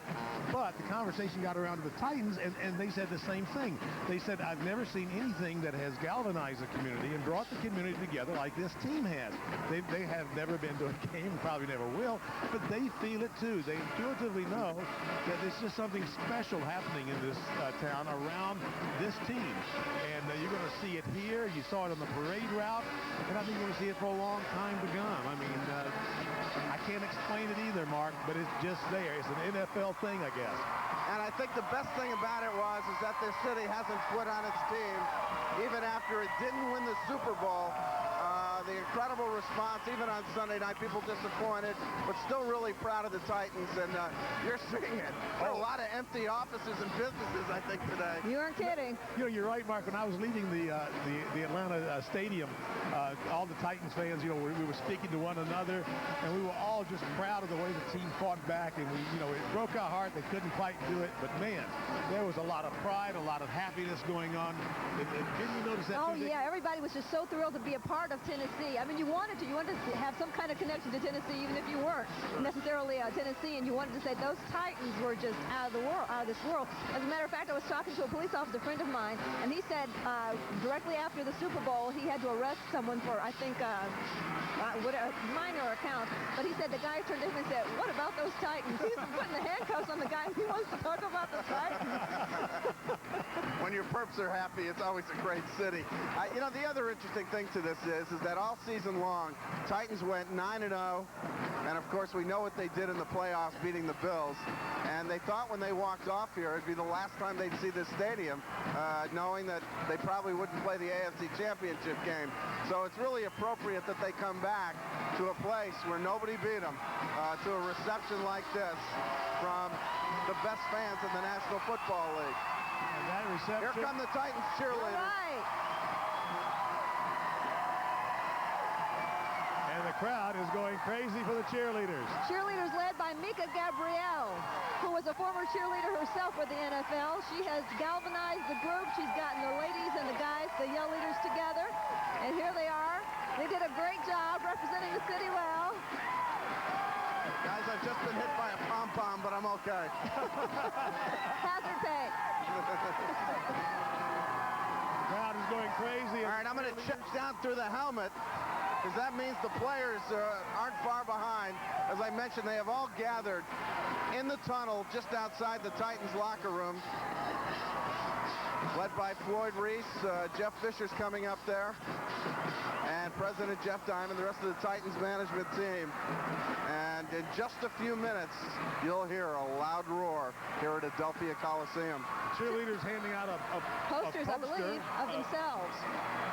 But the conversation got around to the Titans, and they said the same thing. They said, I've never seen anything that has galvanized the community and brought the community together like this team has. They have never been to a game, probably never will, but they feel it too. They intuitively know that there's just something special happening in this town around this team. And you're going to see it here. You saw it on the parade route, and I think you're going to see it for a long time to come. I mean, I can't explain it either, Mark, but it's just there. It's an NFL thing, I guess. And I think the best thing about it is that this city hasn't quit on its team, even after it didn't win the Super Bowl. The incredible response, even on Sunday night, people disappointed, but still really proud of the Titans, and you're seeing it. There are a lot of empty offices and businesses, I think, today. You aren't kidding. You know, you're right, Mark. When I was leaving the Atlanta stadium, all the Titans fans, you know, we were speaking to one another, and we were all just proud of the way the team fought back, and we, you know, it broke our heart. They couldn't quite do it, but man, there was a lot of pride, a lot of happiness going on. Didn't you notice that? Oh, yeah, everybody was just so thrilled to be a part of Tennessee. I mean, you wanted to have some kind of connection to Tennessee, even if you weren't necessarily Tennessee, and you wanted to say those Titans were just out of this world. As a matter of fact, I was talking to a police officer friend of mine, and he said directly after the Super Bowl, he had to arrest someone for, I think, minor account, but he said the guy turned to him and said, what about those Titans? He's putting the handcuffs on the guy, and he wants to talk about the Titans. When your perps are happy, it's always a great city. You know, the other interesting thing to this is that all season long, Titans went 9-0, and of course we know what they did in the playoffs, beating the Bills, and they thought when they walked off here it'd be the last time they'd see this stadium, knowing that they probably wouldn't play the AFC Championship game. So it's really appropriate that they come back to a place where nobody beat them, to a reception like this from the best fans in the National Football League. And that reception... Here come the Titans cheerleaders. Right. And the crowd is going crazy for the cheerleaders. Cheerleaders led by Mika Gabrielle, who was a former cheerleader herself with the NFL. She has galvanized the group. She's gotten the ladies and the guys, the yell leaders together. And here they are. They did a great job representing the city well. Guys, I've just been hit by a pom-pom, but I'm okay. Hazard pay. The crowd is going crazy. All right, I'm going to check down through the helmet, because that means the players aren't far behind. As I mentioned, they have all gathered in the tunnel just outside the Titans locker room, led by Floyd Reese. Jeff Fisher's coming up there, and President Jeff Diamond, the rest of the Titans management team. And in just a few minutes, you'll hear a loud roar here at Adelphia Coliseum. Cheerleaders handing out a posters, a I believe, of themselves.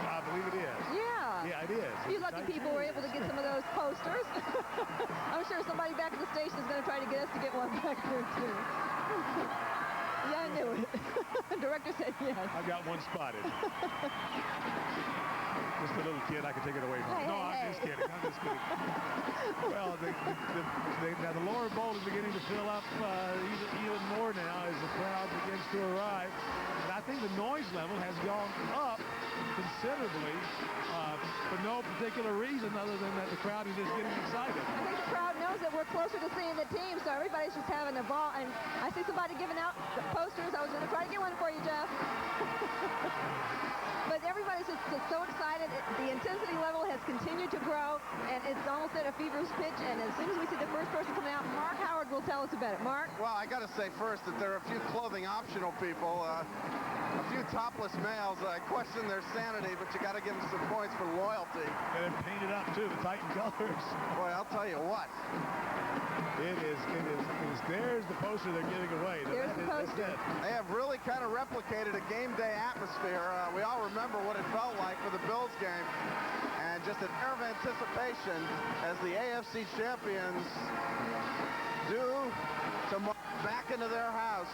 I believe it is. Yeah. Yeah, it is. A few lucky people were able to get some of those posters. I'm sure somebody back at the station is going to try to get us to get one back there, too. Yeah, I knew it. The director said yes. I got one spotted. Just a little kid, I can take it away from. I'm just kidding. I'm just kidding. Well, now the lower bowl is beginning to fill up even more now as the crowd begins to arrive. And I think the noise level has gone up considerably for no particular reason other than that the crowd is just getting excited. I think the crowd knows that we're closer to seeing the team, so everybody's just having a ball. And I see somebody giving out posters. I was going to try to get one for you, Jeff. But everybody's just so excited. The intensity level has continued to grow, and it's almost at a feverish pitch. And as soon as we see the first person coming out, Mark Howard will tell us about it. Mark? Well, I got to say first that there are a few clothing optional people, a few topless males. I question their sanity, but you got to give them some points for loyalty. And they're painted up, too, the Titan colors. Boy, I'll tell you what. It is. There's the poster they're giving away. There's the poster. They have really kind of replicated a game day atmosphere. We all remember what it felt like for the Bills game. And just an air of anticipation as the AFC champions do to march back into their house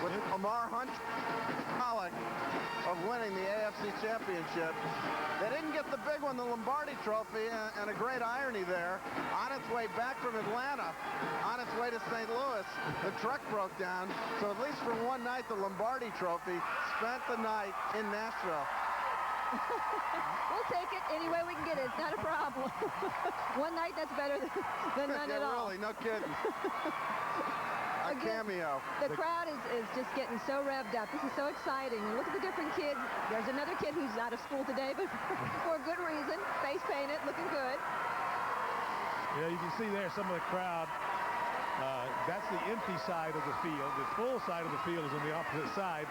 with Lamar Hunt of winning the AFC championship. They didn't get the big one, the Lombardi trophy, and a great irony there. On its way back from Atlanta, on its way to St. Louis, the truck broke down. So at least for one night, the Lombardi trophy spent the night in Nashville. We'll take it any way we can get it. It's not a problem. One night, that's better than none at all. Really, no kidding. A cameo. The crowd is just getting so revved up. This is so exciting. Look at the different kids. There's another kid who's out of school today, but for a good reason. Face painted, looking good. Yeah, you can see there some of the crowd. That's the empty side of the field. The full side of the field is on the opposite side.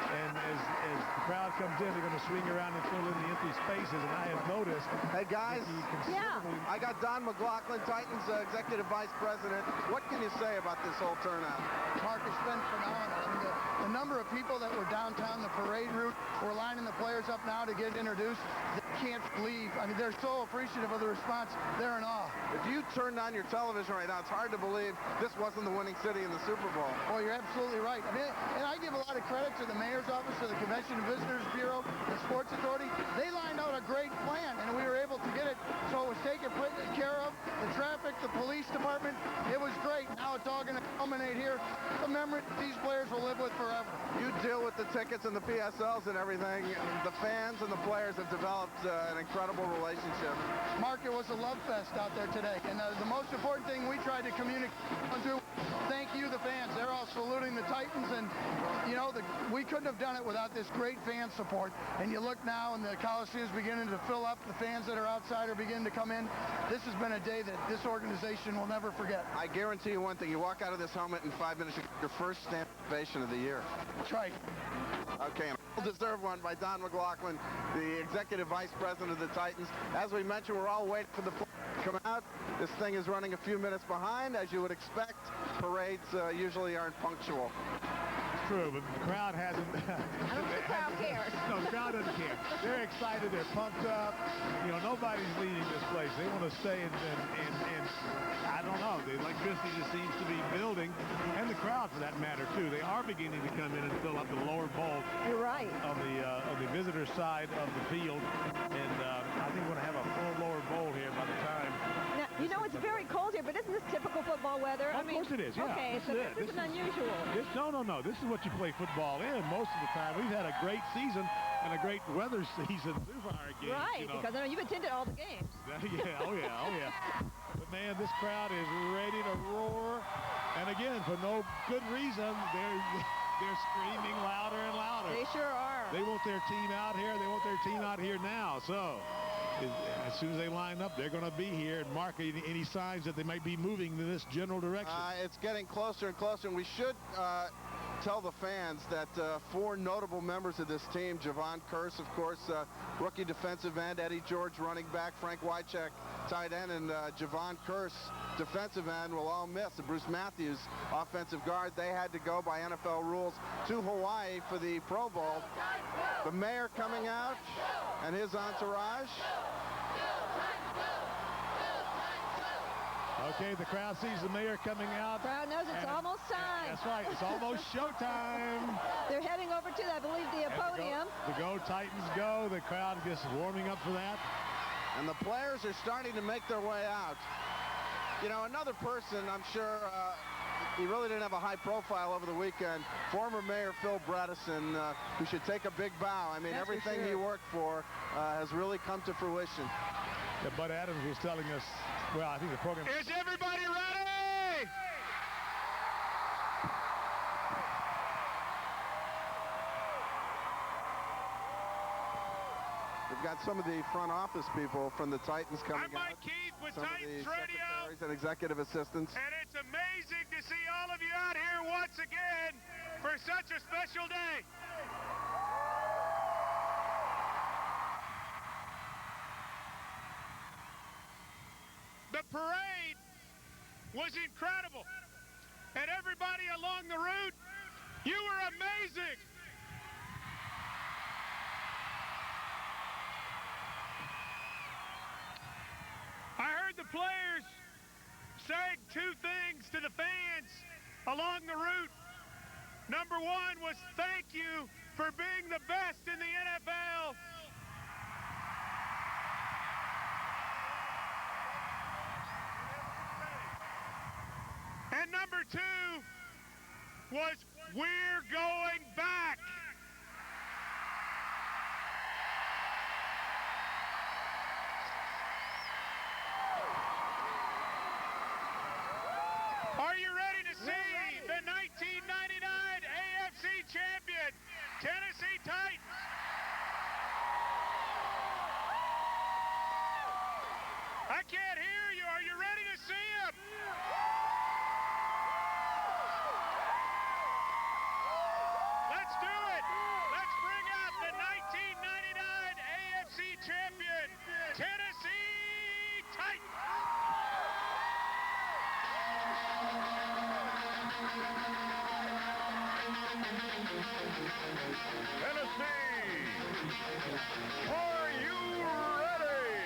And as the crowd comes in, they're going to swing around and fill in the empty spaces. And I have noticed. Hey, guys. I got Don McLaughlin, Titans Executive Vice President. What can you say about this whole turnout? Mark, it's been phenomenal. I mean, the number of people that were downtown, the parade route, we're lining the players up now to get introduced. They can't leave. I mean, they're so appreciative of the response. They're in awe. If you turned on your television right now, it's hard to believe this wasn't the winning city in the Super Bowl. Oh, you're absolutely right. I mean, and I give a lot of credit to the mayor's office, to the Convention and Visitors Bureau, the Sports Authority. They lined out a great plan, and we were able to get it, so it was taken care of. The traffic, the police department, it was great. Now it's all going to culminate here. The memory these players will live with forever. You deal with the tickets and the PSLs and everything. The fans and the players have developed an incredible relationship. Mark, it was a love fest out there today, and the most important thing we tried to communicate through, thank you, the fans. They're all saluting the Titans, and, you know, we couldn't have done it without this great fan support. And you look now, and the Coliseum is beginning to fill up. The fans that are outside are beginning to come in. This has been a day that this organization will never forget. I guarantee you one thing. You walk out of this helmet in 5 minutes, you get your first stand ovation of the year. That's right. Okay, a well-deserved one by Don McLaughlin, the Executive Vice President of the Titans. As we mentioned, we're all waiting for the play to come out. This thing is running a few minutes behind, as you would expect. Parades usually aren't punctual. True, but the crowd hasn't. I don't think the crowd cares. No, the crowd doesn't care. They're excited. They're pumped up. You know, nobody's leaving this place. They want to stay and I don't know. The electricity just seems to be building, and the crowd, for that matter, too. They are beginning to come in and fill up the lower bowl. You're right. Of the visitor side of the field, and I think we're going to have a full lower bowl here by the time. Now, you know, it's very cold here, but isn't this typical football weather? Of course it is, yeah. Okay, so this isn't unusual. No. This is what you play football in most of the time. We've had a great season and a great weather season through our games. Right, you know. because I know you've attended all the games. Oh yeah. But man, this crowd is ready to roar. And again, for no good reason, they're screaming louder and louder. They sure are. They want their team out here. They want their team out here now. So as soon as they line up, they're going to be here. And Mark, any signs that they might be moving in this general direction? It's getting closer and closer, and we should tell the fans that 4 notable members of this team, Javon Curse, of course, rookie defensive end, Eddie George, running back, Frank Wycheck, tight end, and Javon Curse, defensive end, will all miss. And Bruce Matthews, offensive guard, they had to go by NFL rules to Hawaii for the Pro Bowl. The mayor coming out and his entourage. Okay, the crowd sees the mayor coming out. Crowd knows it's almost time. That's right, it's almost showtime. They're heading over to, I believe, the podium. The Go Titans go. The crowd just warming up for that. And the players are starting to make their way out. You know, another person, I'm sure, he really didn't have a high profile over the weekend. Former Mayor Phil Bredesen, who should take a big bow. I mean, That's everything he worked for has really come to fruition. Yeah, Bud Adams was telling us, well, I think the program... Is everybody ready? We've got some of the front office people from the Titans coming out. I'm Mike Keith with Some Titans of the Radio. secretaries and executive assistants. And it's amazing to see all of you out here once again for such a special day. The parade was incredible. And everybody along the route, you were amazing. I heard the players saying two things to the fans along the route. Number one was thank you for being the best in the NFL. And number two was we're going back. Are you ready to see the 1999 AFC champion, Tennessee Titans? I can't hear you. Are you ready to see them? Let's do it. Let's bring out the 1999 AFC champion, Tennessee Titans. Tennessee, are you ready?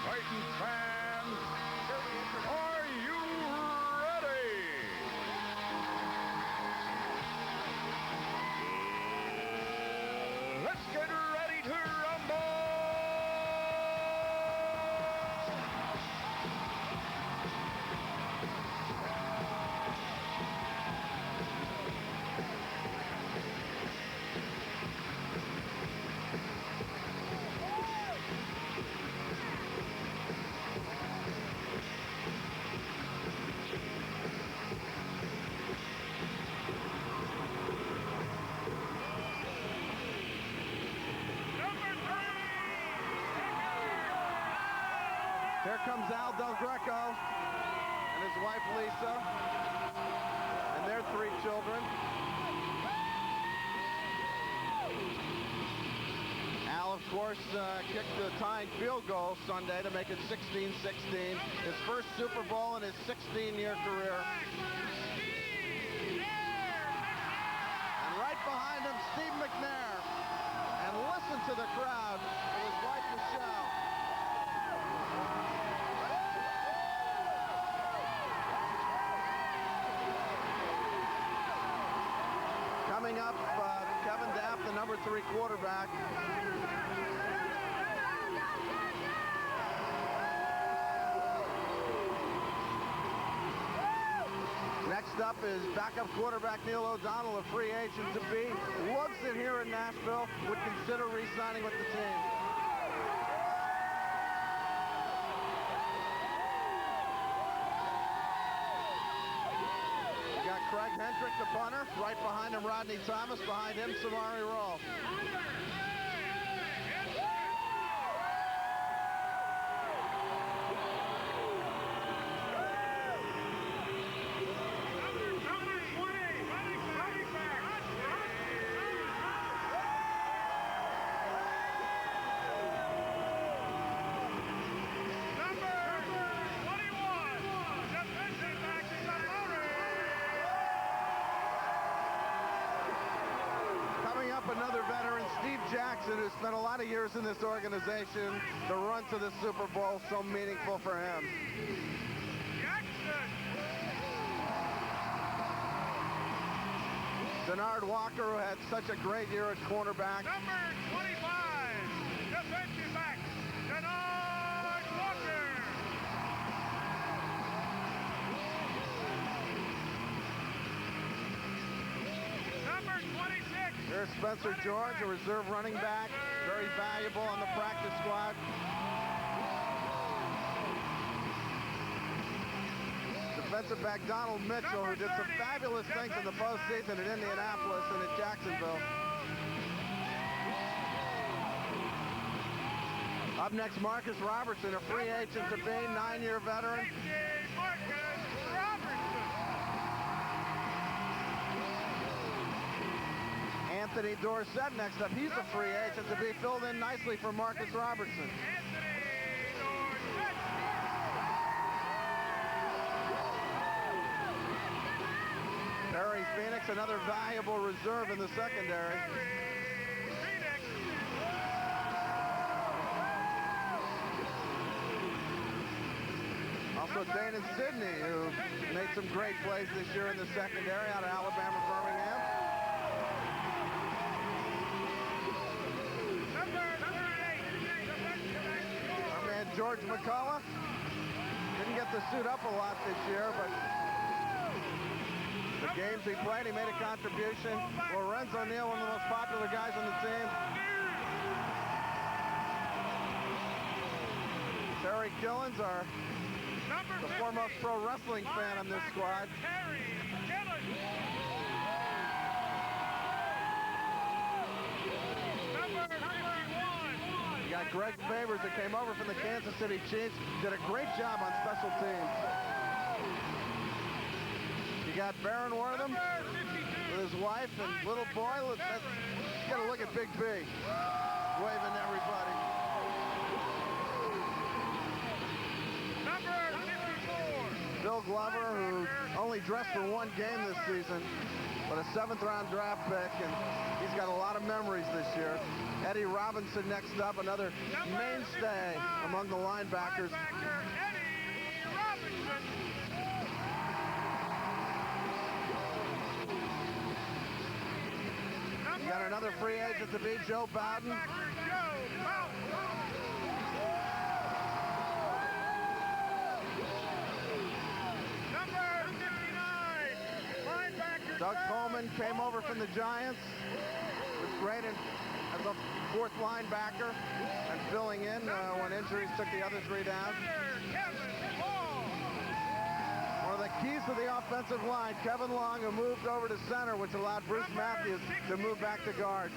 Titans fans, are you ready? Let's get ready to rumble! Here comes Al Del Greco and his wife Lisa and their 3 children. Al, of course, kicked the tying field goal Sunday to make it 16-16. His first Super Bowl in his 16-year career. And right behind him, Steve McNair. And listen to the crowd with his wife Michelle. Coming up, Kevin Daff, the number 3 quarterback. Next up is backup quarterback Neil O'Donnell, a free agent to be. Loves it here in Nashville, would consider re-signing with the team. Craig Hendrick, the punter. Right behind him, Rodney Thomas. Behind him, Samari Rolfe. Jackson, who spent a lot of years in this organization, the run to the Super Bowl so meaningful for him. Denard Walker, who had such a great year at cornerback. Number 25, defensive back, Denard Walker. Number 26. Here's Spencer George, a reserve running back, very valuable on the practice squad. Defensive back Donald Mitchell, who did some fabulous things in the postseason at Indianapolis and at Jacksonville. Up next, Marcus Robertson, a free agent to be, 9-year veteran. Anthony Dorsett next up. He's a free agent to be, filled in nicely for Marcus Robertson. Harry Phoenix, another valuable reserve in the secondary. Also Dana Sidney, who made some great plays this year in the secondary out of Alabama, Birmingham. Our man George McCullough didn't get to suit up a lot this year, but the games he played, he made a contribution. Lorenzo Neal, one of the most popular guys on the team. Terry Killens, the foremost pro wrestling fan on this squad. You got Greg Favors that came over from the Kansas City Chiefs, did a great job on special teams. You got Baron Wortham with his wife and little boy. You got to look at Big B waving to everybody. Number 54. Bill Glover, who only dressed for one game this season, but a 7th-round draft pick, and he's got a lot of memories this year. Eddie Robinson next up, another mainstay among the linebackers. You got another free agent to be, Joe Bowden. Doug Coleman came over from the Giants. Was great as a 4th linebacker and filling in when injuries took the other 3 down. One of the keys to the offensive line, Kevin Long, who moved over to center, which allowed Bruce Matthews to move back to guard.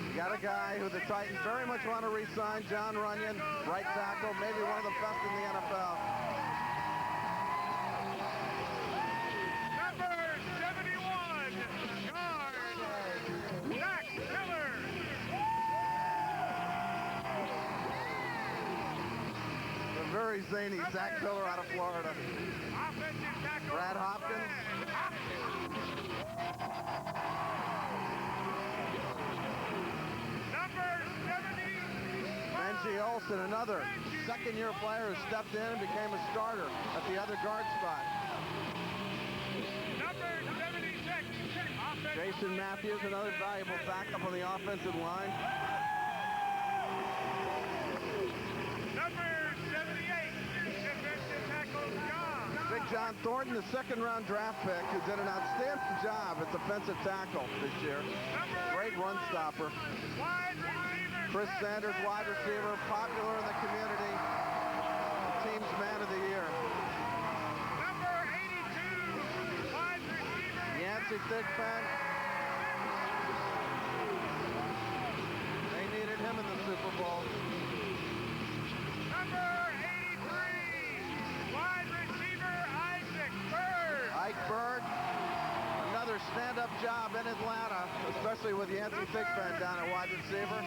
You got a guy who the Titans very much want to re-sign, John Runyon, right tackle, maybe one of the best in the NFL. Number 71, guard, Zach Miller. The very zany Zach Miller out of Florida. Brad Hopkins. Benji Olsen, another second-year player who stepped in and became a starter at the other guard spot. Number 76, Jason Matthews, another valuable backup on the offensive line. Number 78, defensive tackle John. Big John Thornton, the 2nd-round draft pick, who did an outstanding job at defensive tackle this year. Great run stopper. Chris Sanders, wide receiver, popular in the community. Team's man of the year. Number 82, wide receiver. Yancey Thigpen. They needed him in the Super Bowl. Number 83, wide receiver Isaac Bird. Ike Bird. Another stand-up job in Atlanta, especially with Yancey Thigpen down at wide receiver.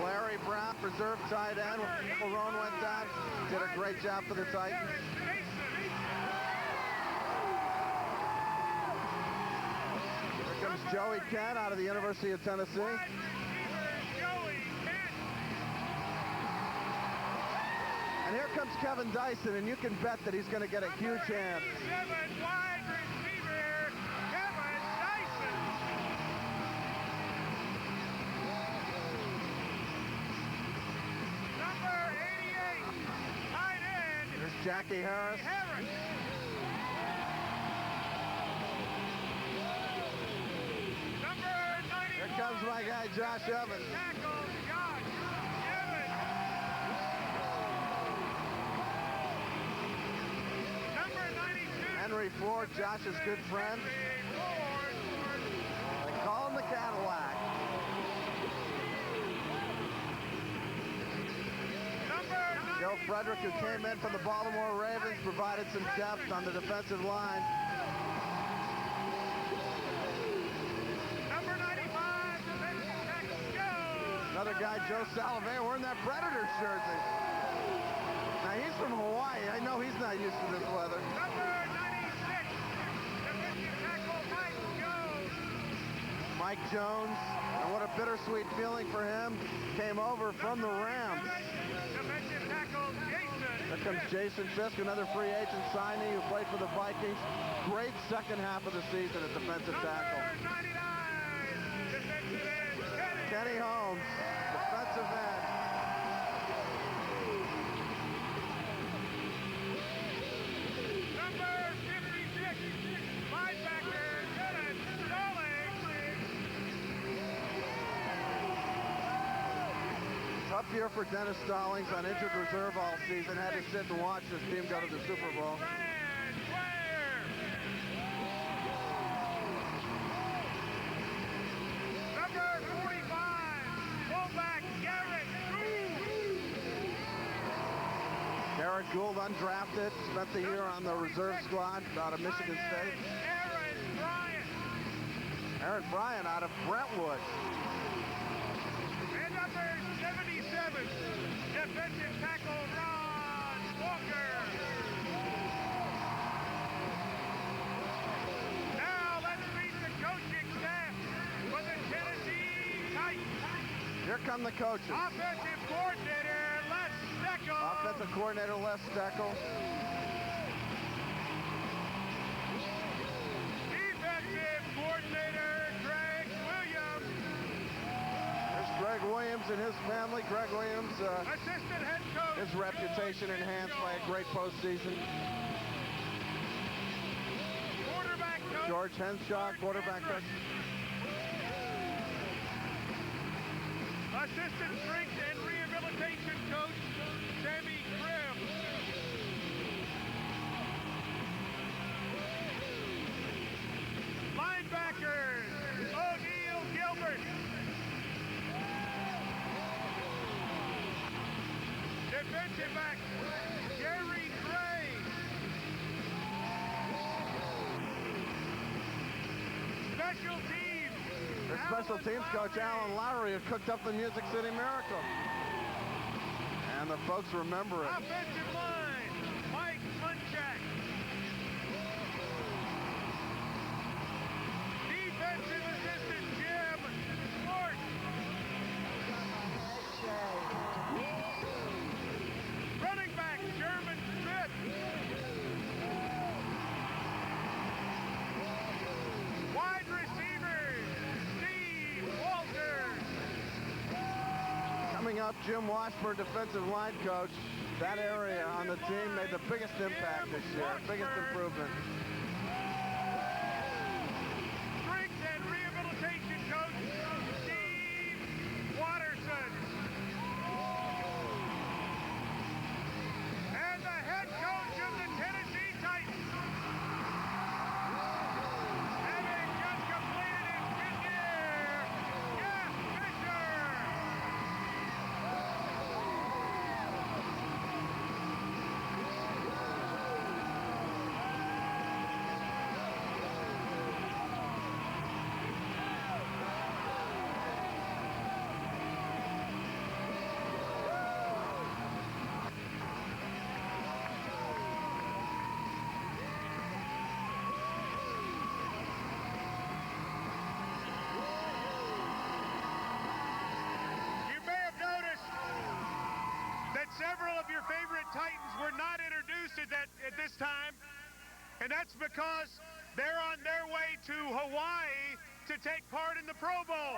Larry Jerry Brown, reserve tight end. When Roan went down, did a great job for the Titans. Here comes Joey Kent out of the University of Tennessee. And here comes Kevin Dyson, and you can bet that he's going to get a huge hand. Wide receiver, Kevin Dyson. Number 88, tight end. There's Jackie Harris. Number 91. Here comes my guy, Josh Evans. Henry Ford, Josh's good friend. They call him the Cadillac. Joe Frederick, who came in from the Baltimore Ravens, provided some depth on the defensive line. Number 95, Another guy, Joe Salavea, wearing that Predators jersey. Now, he's from Hawaii. I know he's not used to this weather. Mike Jones, and what a bittersweet feeling for him, came over from the Rams. There comes Jason Fisk, another free agent signee who played for the Vikings. Great second half of the season at defensive tackle. Kenny Holmes, defensive end. Tough year for Dennis Stallings on injured reserve all season. Had to sit and watch this team go to the Super Bowl. Number 45, fullback Garrett Gould. Garrett Gould, undrafted, spent the year on the reserve squad out of Michigan State. Aaron Bryant out of Brentwood. And number 77, defensive tackle Ron Walker. Now let's meet the coaching staff for the Tennessee Titans. Here come the coaches. Offensive coordinator Les Steckel. Offensive coordinator Les Steckel. Defensive coordinator Greg Williams. There's Greg Williams and his family. Greg Williams, assistant head coach. His reputation enhanced by a great postseason. Quarterback coach. George Henshaw, quarterback coach. Assistant strength and rehabilitation coach Sammy Grimm. Linebackers O'Neal Gilbert. Defensive back Gary Gray. Special teams. Their special teams coach, Alan Lowry, who cooked up the Music City Miracle. And the folks remember it. Offensive line, Mike Munchak. Defensive assistant, Jim Fort. Running back, Sherman Smith. Wide receivers, Steve Walters. Coming up, Jim Washburn, defensive line coach. That area on the team made the biggest impact this year, biggest improvement. Strength and rehabilitation coach, Steve Watterson. And the head coach of the Tennessee Titans. Having just completed his fifth year, Jeff Fisher. And that's because they're on their way to Hawaii to take part in the Pro Bowl.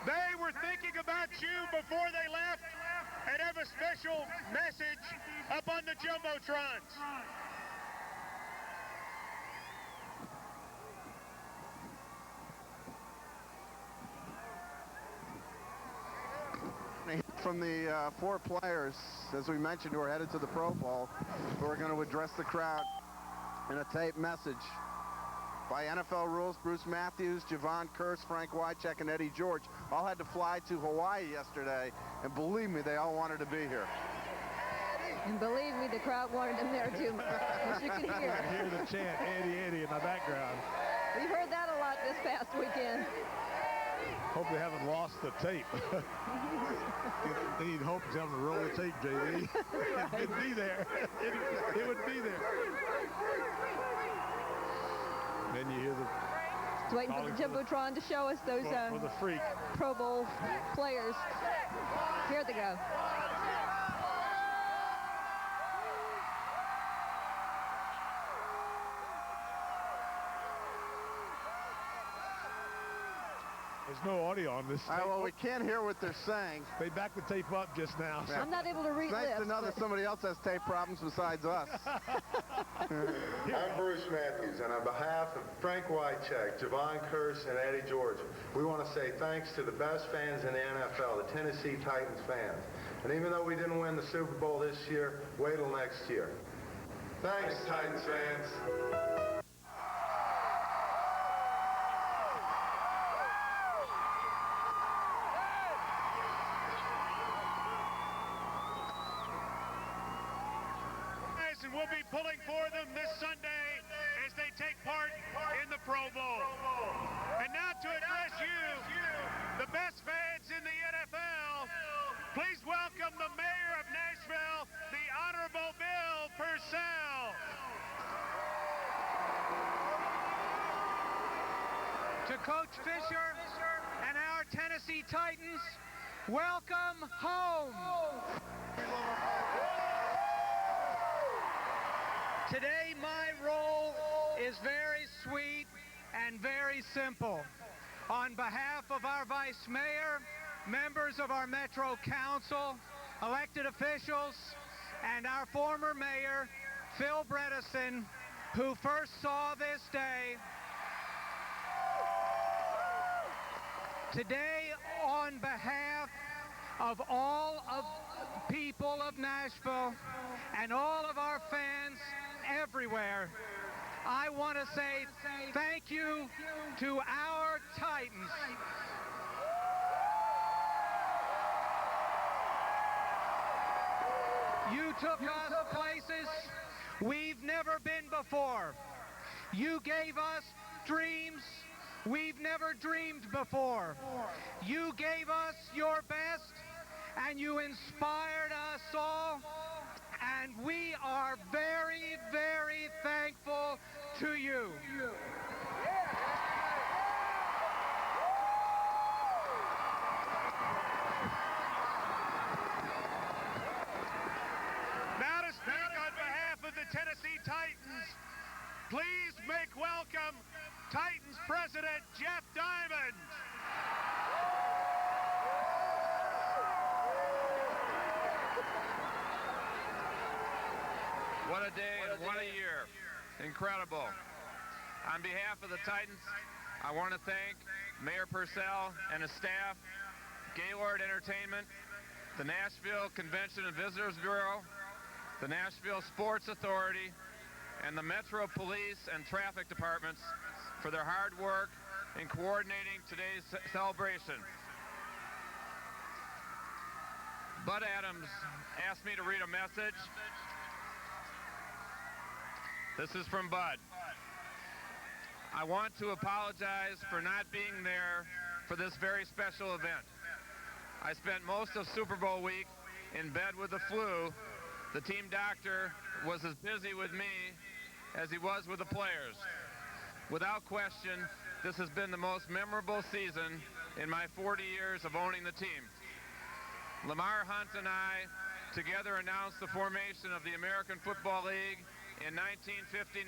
They were thinking about you before they left and have a special message up on the Jumbotrons. From the 4 players, as we mentioned, who are headed to the Pro Bowl, who are going to address the crowd in a taped message. By NFL rules, Bruce Matthews, Javon Curse, Frank Wycheck, and Eddie George all had to fly to Hawaii yesterday, and believe me, they all wanted to be here. And believe me, the crowd wanted them there too, as you can hear. I can hear the chant, Eddie, Eddie, in the background. We've heard that a lot this past weekend. Hope they haven't lost the tape. They need hope to have to roll the tape, JD. Right. It'd be there. It would be there. Then you hear the... Just waiting for the Jumbotron to show us those for the freak. Pro Bowl players. Here they go. There's no audio on this tape. Well, we can't hear what they're saying. They backed the tape up just now. Yeah. I'm not able to read It's nice lips, to know that somebody else has tape problems besides us. I'm Bruce Matthews, and on behalf of Frank Wycheck, Javon Curse, and Eddie George, we want to say thanks to the best fans in the NFL, the Tennessee Titans fans. And even though we didn't win the Super Bowl this year, wait till next year. Thanks, Titans fans. And we'll be pulling for them this Sunday as they take part in the Pro Bowl. And now to address you, the best fans in the NFL, please welcome the mayor of Nashville, the Honorable Bill Purcell. To Coach Fisher and our Tennessee Titans, welcome home. Today, my role is very sweet and very simple. On behalf of our Vice Mayor, members of our Metro Council, elected officials, and our former Mayor, Phil Bredesen, who first saw this day, today, on behalf of all of people of Nashville and all of our fans everywhere, I want to say thank you to our Titans. You took us places we've never been before. You gave us dreams we've never dreamed before. You gave us your best, and you inspired us all. And we are very, very thankful to you. Now to speak on behalf of the Tennessee Titans, please make welcome Titans President Jeff Diamond. What a day and what a year. Incredible. On behalf of the Titans, I want to thank Mayor Purcell and his staff, Gaylord Entertainment, the Nashville Convention and Visitors Bureau, the Nashville Sports Authority, and the Metro Police and Traffic Departments for their hard work in coordinating today's celebration. Bud Adams asked me to read a message. This is from Bud. I want to apologize for not being there for this very special event. I spent most of Super Bowl week in bed with the flu. The team doctor was as busy with me as he was with the players. Without question, this has been the most memorable season in my 40 years of owning the team. Lamar Hunt and I together announced the formation of the American Football League in 1959.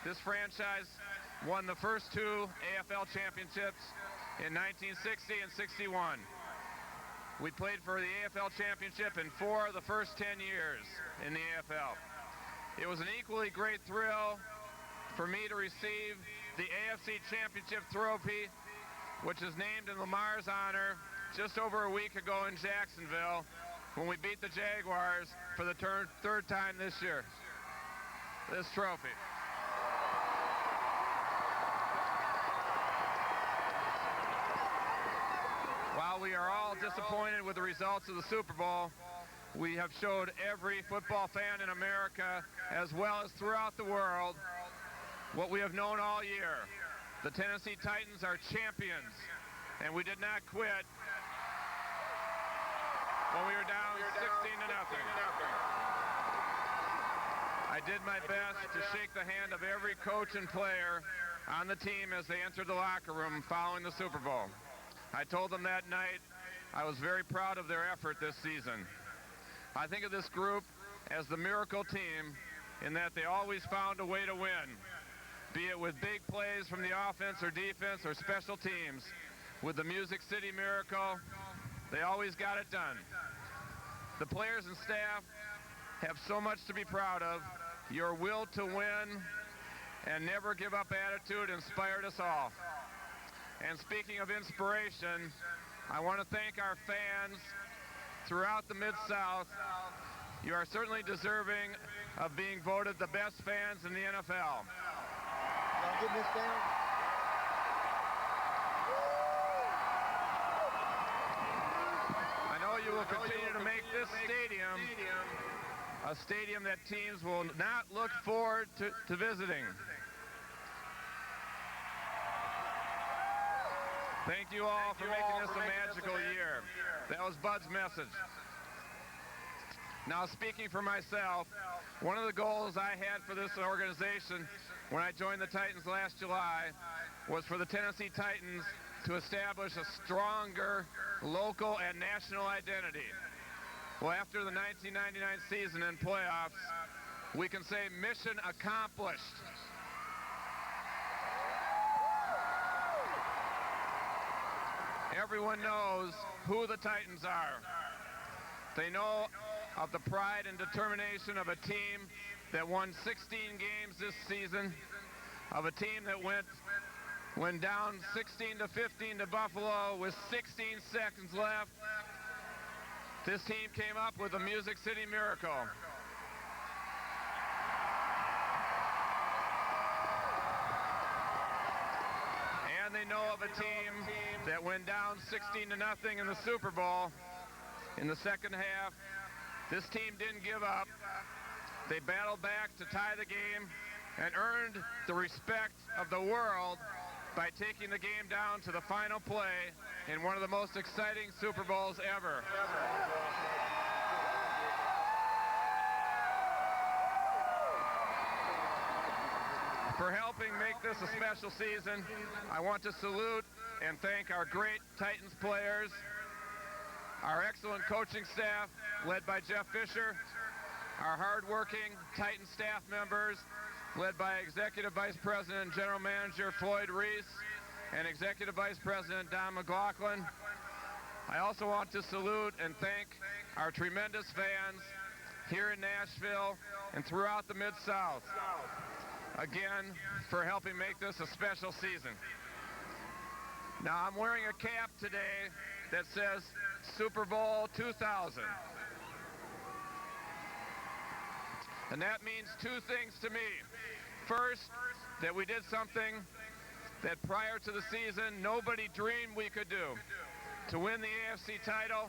This franchise won the first two AFL championships in 1960 and 61. We played for the AFL championship in 4 of the first 10 years in the AFL. It was an equally great thrill for me to receive the AFC Championship trophy, which is named in Lamar's honor, just over a week ago in Jacksonville when we beat the Jaguars for the third time this year. This trophy. While we are all disappointed with the results of the Super Bowl, we have showed every football fan in America, as well as throughout the world, what we have known all year. The Tennessee Titans are champions, and we did not quit when we were down 16-0. I did my best to shake the hand of every coach and player on the team as they entered the locker room following the Super Bowl. I told them that night I was very proud of their effort this season. I think of this group as the miracle team in that they always found a way to win, be it with big plays from the offense or defense or special teams. With the Music City Miracle, they always got it done. The players and staff have so much to be proud of. Your will to win and never give up attitude inspired us all. And speaking of inspiration, I want to thank our fans throughout the Mid-South. You are certainly deserving of being voted the best fans in the NFL. Y'all getting this down? I know you will continue to make this stadium a stadium that teams will not look forward to visiting. Thank you all for making this a magical year. That was Bud's message. Now, speaking for myself, one of the goals I had for this organization when I joined the Titans last July was for the Tennessee Titans to establish a stronger local and national identity. Well, after the 1999 season and playoffs, we can say mission accomplished. Everyone knows who the Titans are. They know of the pride and determination of a team that won 16 games this season, of a team that went down 16-15 to Buffalo with 16 seconds left. This team came up with the Music City Miracle. And they know of a team that went down 16-0 in the Super Bowl in the second half. This team didn't give up. They battled back to tie the game and earned the respect of the world by taking the game down to the final play in one of the most exciting Super Bowls ever. For helping make this a special season, I want to salute and thank our great Titans players, our excellent coaching staff led by Jeff Fisher, our hard-working Titan staff members led by Executive Vice President and General Manager Floyd Reese and Executive Vice President Don McLaughlin. I also want to salute and thank our tremendous fans here in Nashville and throughout the Mid-South, again, for helping make this a special season. Now, I'm wearing a cap today that says Super Bowl 2000. And that means two things to me. First, that we did something that prior to the season nobody dreamed we could do, to win the AFC title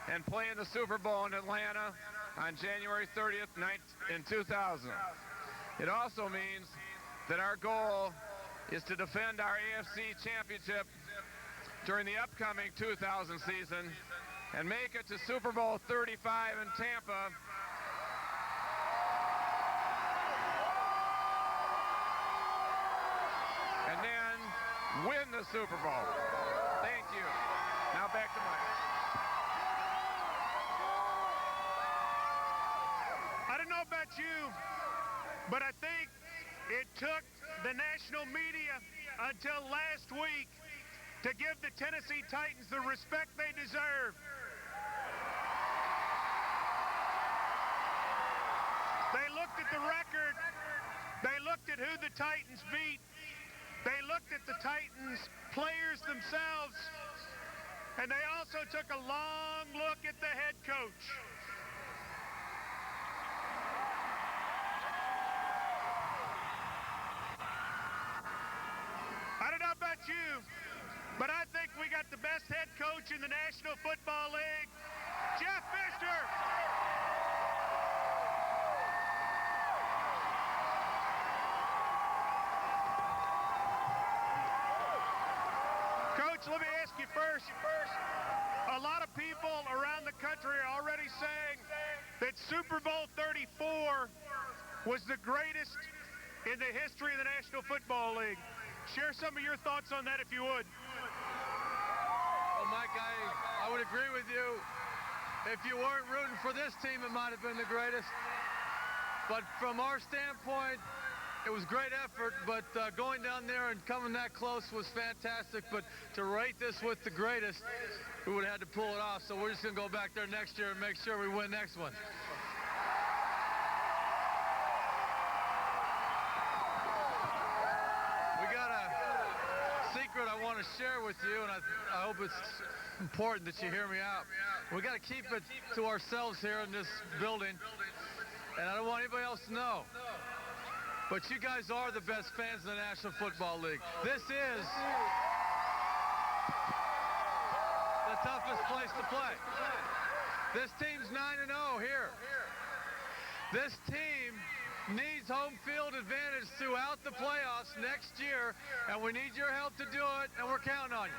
and play in the Super Bowl in Atlanta on January 30th in 2000. It also means that our goal is to defend our AFC championship during the upcoming 2000 season and make it to Super Bowl 35 in Tampa and then win the Super Bowl. Thank you. Now back to Mike. know about you, but I think it took the national media until last week to give the Tennessee Titans the respect they deserve. They looked at the record. They looked at who the Titans beat. They looked at the Titans players themselves. And they also took a long look at the head coach. I don't know about you, but I think we got the best head coach in the National Football League, Jeff Fisher. Coach, let me ask you first. A lot of people around the country are already saying that Super Bowl 34 was the greatest in the history of the National Football League. Share some of your thoughts on that if you would. Well, Mike, I would agree with you. If you weren't rooting for this team, it might have been the greatest. But from our standpoint, it was great effort, but going down there and coming that close was fantastic. But to rate this with the greatest, we would have had to pull it off. So we're just going to go back there next year and make sure we win next one. We got a secret I want to share with you, and I hope it's important that you hear me out. We got to keep it to ourselves here in this building, and I don't want anybody else to know. But you guys are the best fans in the National Football League. This is the toughest place to play. This team's 9-0 here. This team needs home field advantage throughout the playoffs next year, and we need your help to do it, and we're counting on you.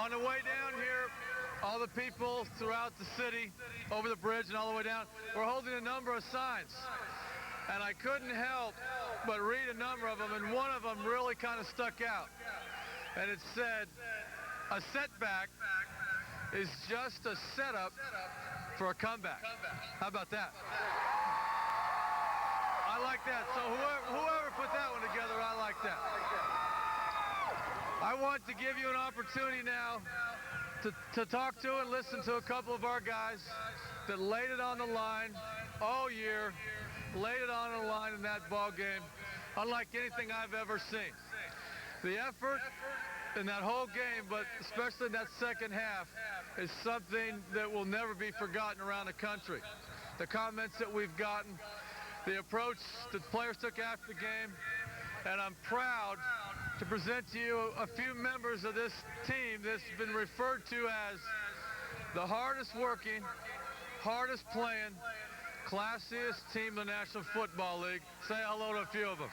On the way down here, all the people throughout the city, over the bridge and all the way down, we're holding a number of signs. And I couldn't help but read a number of them, and one of them really kind of stuck out. And it said, a setback is just a setup for a comeback. How about that? I like that. So whoever put that one together, I like that. I want to give you an opportunity now to talk to and listen to a couple of our guys that laid it on the line all year, laid it on the line in that ball game, unlike anything I've ever seen. The effort in that whole game, but especially in that second half, is something that will never be forgotten around the country. The comments that we've gotten, the approach that players took after the game, and I'm proud to present to you a few members of this team that's been referred to as the hardest working, hardest playing, classiest team in the National Football League. Say hello to a few of them.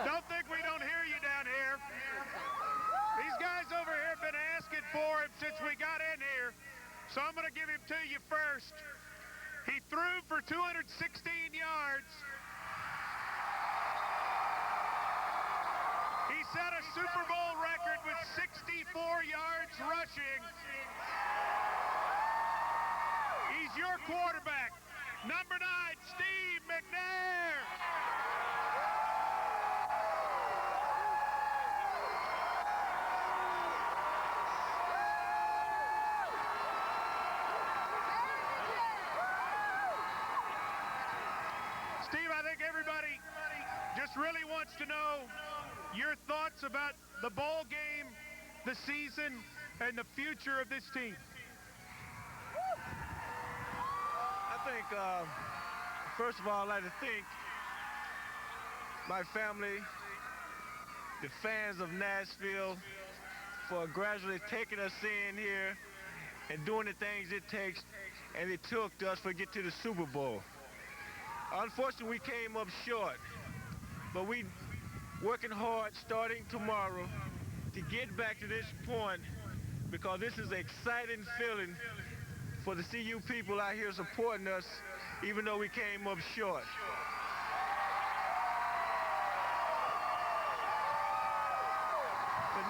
Don't think we don't hear you down here. These guys over here have been asking for him since we got in here, so I'm going to give him to you first. He threw for 216 yards. He set a Super Bowl record with 64 yards rushing. He's your quarterback, number 9, Steve McNair. Steve, I think everybody just really wants to know your thoughts about the bowl game, the season, and the future of this team. I think, first of all, I'd like to thank my family, the fans of Nashville, for gradually taking us in here and doing the things it takes and it took us to get to the Super Bowl. Unfortunately, we came up short, but we working hard starting tomorrow to get back to this point, because this is an exciting feeling for the CU people out here supporting us, even though we came up short.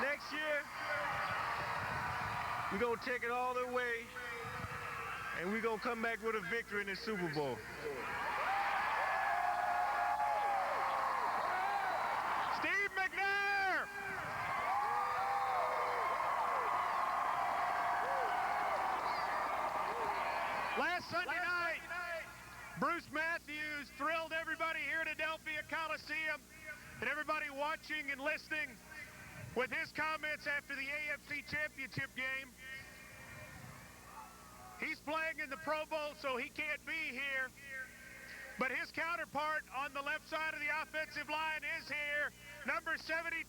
next year, we're going to take it all the way, and we're going to come back with a victory in the Super Bowl. Steve McNair! Last Sunday night, Bruce Matthews thrilled everybody here at Adelphia Coliseum and everybody watching and listening with his comments after the AFC Championship game. He's playing in the Pro Bowl, so he can't be here. But his counterpart on the left side of the offensive line is here, number 72,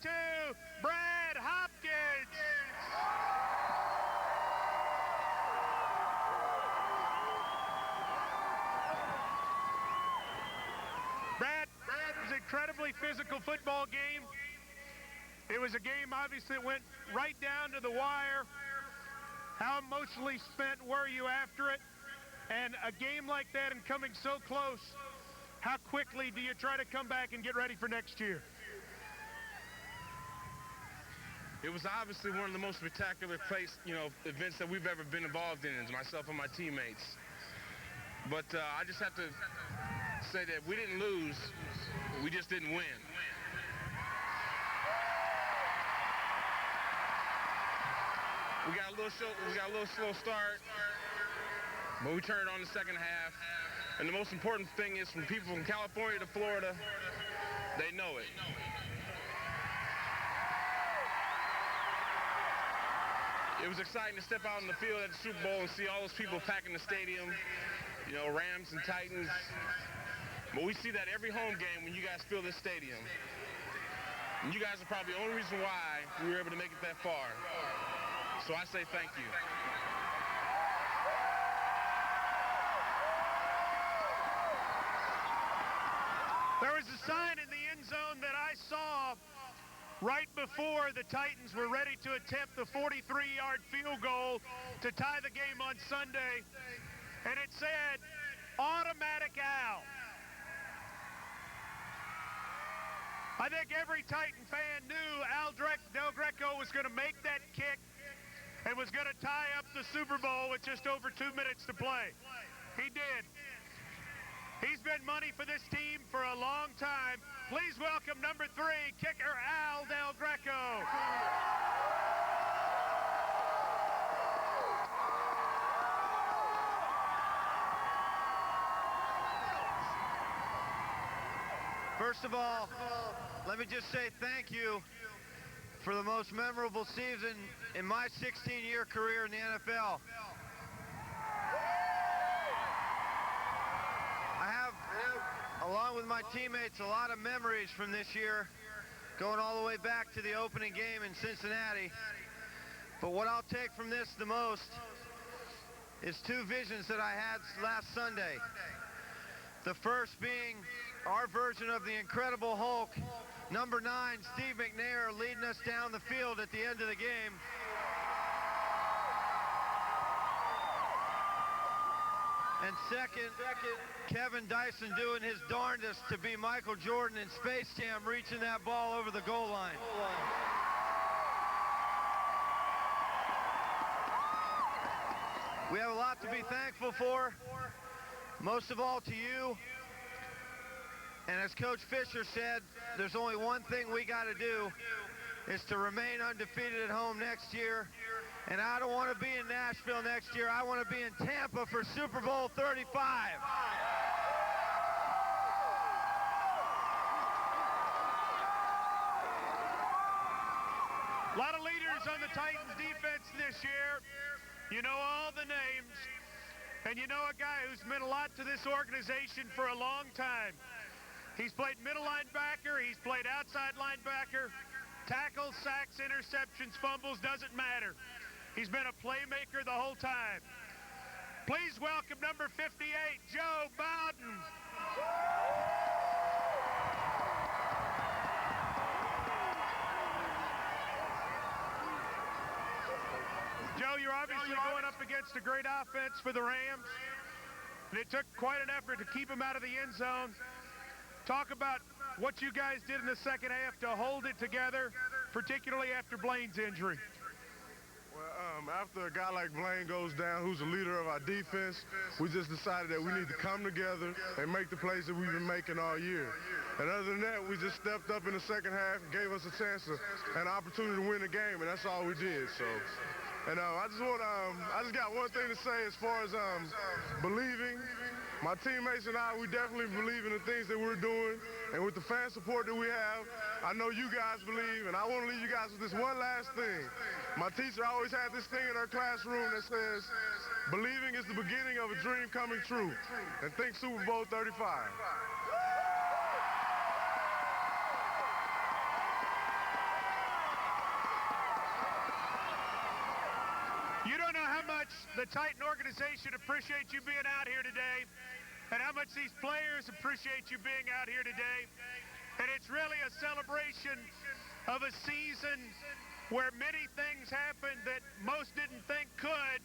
Brad Hopkins. Brad, it was an incredibly physical football game. It was a game, obviously, that went right down to the wire. How emotionally spent were you after it? And a game like that and coming so close, how quickly do you try to come back and get ready for next year? It was obviously one of the most spectacular events that we've ever been involved in, myself and my teammates. But I just have to say that we didn't lose, we just didn't win. We got a little slow start, but we turned on the second half. And the most important thing is, from people from California to Florida, they know it. It was exciting to step out on the field at the Super Bowl and see all those people packing the stadium, Rams and Titans. But we see that every home game when you guys fill this stadium. And you guys are probably the only reason why we were able to make it that far. So I say thank you. There was a sign in the end zone that I saw right before the Titans were ready to attempt the 43-yard field goal to tie the game on Sunday, and it said, automatic out. I think every Titan fan knew Del Greco was going to make that kick and was going to tie up the Super Bowl with just over 2 minutes to play. He did. He's been money for this team for a long time. Please welcome number 3, kicker Al Del Greco. First of all, let me just say thank you for the most memorable season in my 16-year career in the NFL. I have, along with my teammates, a lot of memories from this year, going all the way back to the opening game in Cincinnati. But what I'll take from this the most is 2 visions that I had last Sunday. The first being our version of the Incredible Hulk, number 9, Steve McNair, leading us down the field at the end of the game. And second, Kevin Dyson doing his darndest to be Michael Jordan in Space Jam, reaching that ball over the goal line. We have a lot to be thankful for, most of all to you. And as Coach Fisher said, there's only one thing we got to do, is to remain undefeated at home next year. And I don't want to be in Nashville next year. I want to be in Tampa for Super Bowl 35. A lot of leaders on the Titans defense this year. You know all the names. And you know a guy who's meant a lot to this organization for a long time. He's played middle linebacker, he's played outside linebacker, tackles, sacks, interceptions, fumbles, doesn't matter. He's been a playmaker the whole time. Please welcome number 58, Joe Bowden. Joe, you're obviously going up against a great offense for the Rams, and it took quite an effort to keep him out of the end zone. Talk about what you guys did in the second half to hold it together particularly after Blaine's injury? Well, after a guy like Blaine goes down, who's the leader of our defense, we just decided that we need to come together and make the plays that we've been making all year. And other than that, we just stepped up in the second half and gave us a chance an opportunity to win the game, and that's all we did. So, and I just got one thing to say as far as believing. My teammates and I, we definitely believe in the things that we're doing, and with the fan support that we have, I know you guys believe, and I want to leave you guys with this one last thing. My teacher always had this thing in her classroom that says, believing is the beginning of a dream coming true, and think Super Bowl 35. You don't know how much the Titan organization appreciates you being out here today, and how much these players appreciate you being out here today. And it's really a celebration of a season where many things happened that most didn't think could,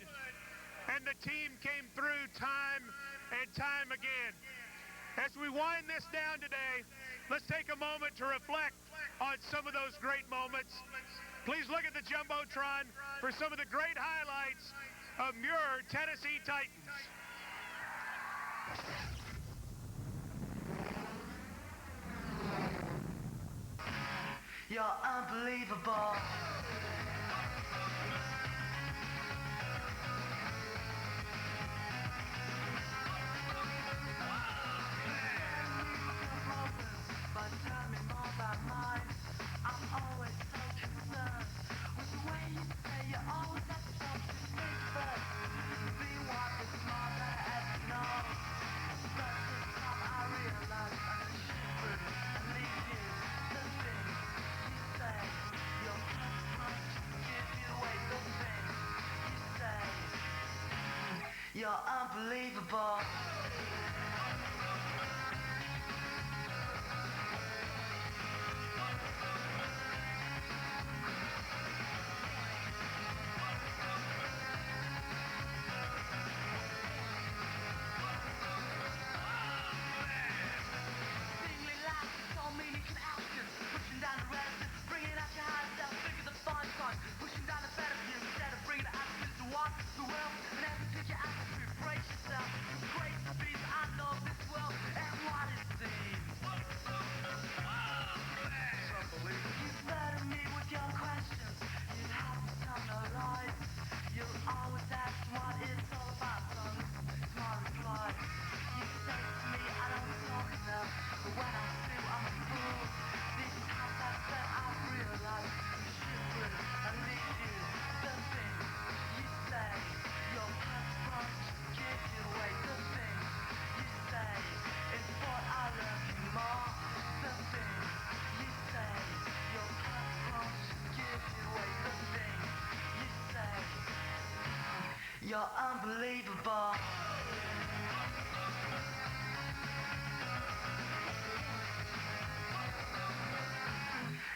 and the team came through time and time again. As we wind this down today, let's take a moment to reflect on some of those great moments. Please look at the Jumbotron for some of the great highlights of your Tennessee Titans. You're unbelievable. But tell me more about mine. I'm always so concerned with the way you say you always have to talk to me first. Being what is smart that I ever know. But this time I realize I'm a shepherd and leave you the things you say. Your punch give you away the things you say. You're unbelievable. You're unbelievable.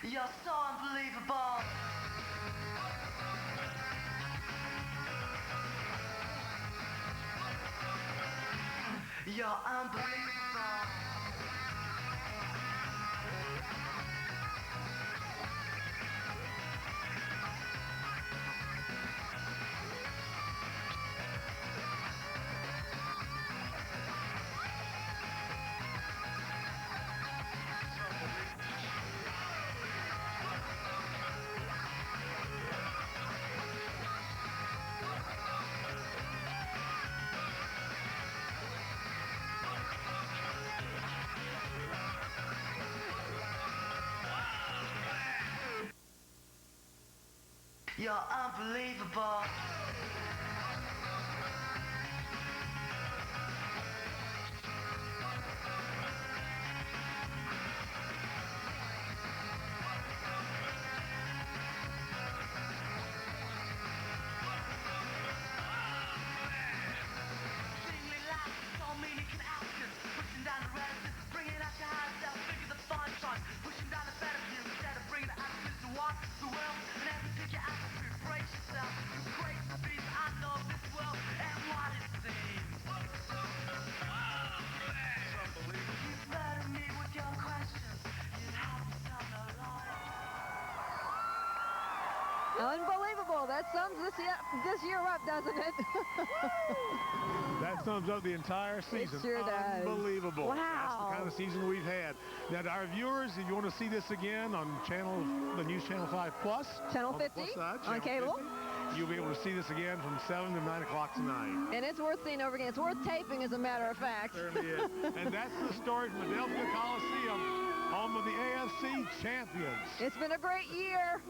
You're so unbelievable. You're unbelievable. You're unbelievable. Pushing down the better view instead of bringing the attitude to walk the world and never take your attitude, brace yourself, great Unbelievable. That sums this year up, doesn't it? That sums up the entire season. It sure does. Unbelievable. Wow. That's the kind of season we've had. Now, to our viewers, if you want to see this again on the News Channel 5 Plus. Channel 50 on cable. 50, you'll be able to see this again from 7 to 9 o'clock tonight. And it's worth seeing over again. It's worth taping, as a matter of fact. It certainly is. And that's the story from Adelphia Coliseum, home of the AFC champions. It's been a great year.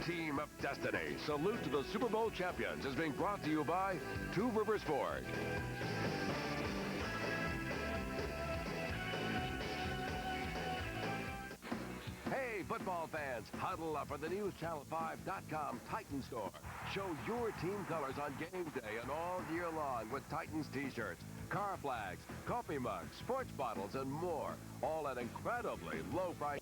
Team of Destiny. Salute to the Super Bowl champions is being brought to you by Two Rivers Ford. Hey, football fans, huddle up for the NewsChannel5.com Titans store. Show your team colors on game day and all year long with Titans t-shirts, car flags, coffee mugs, sports bottles, and more. All at incredibly low price.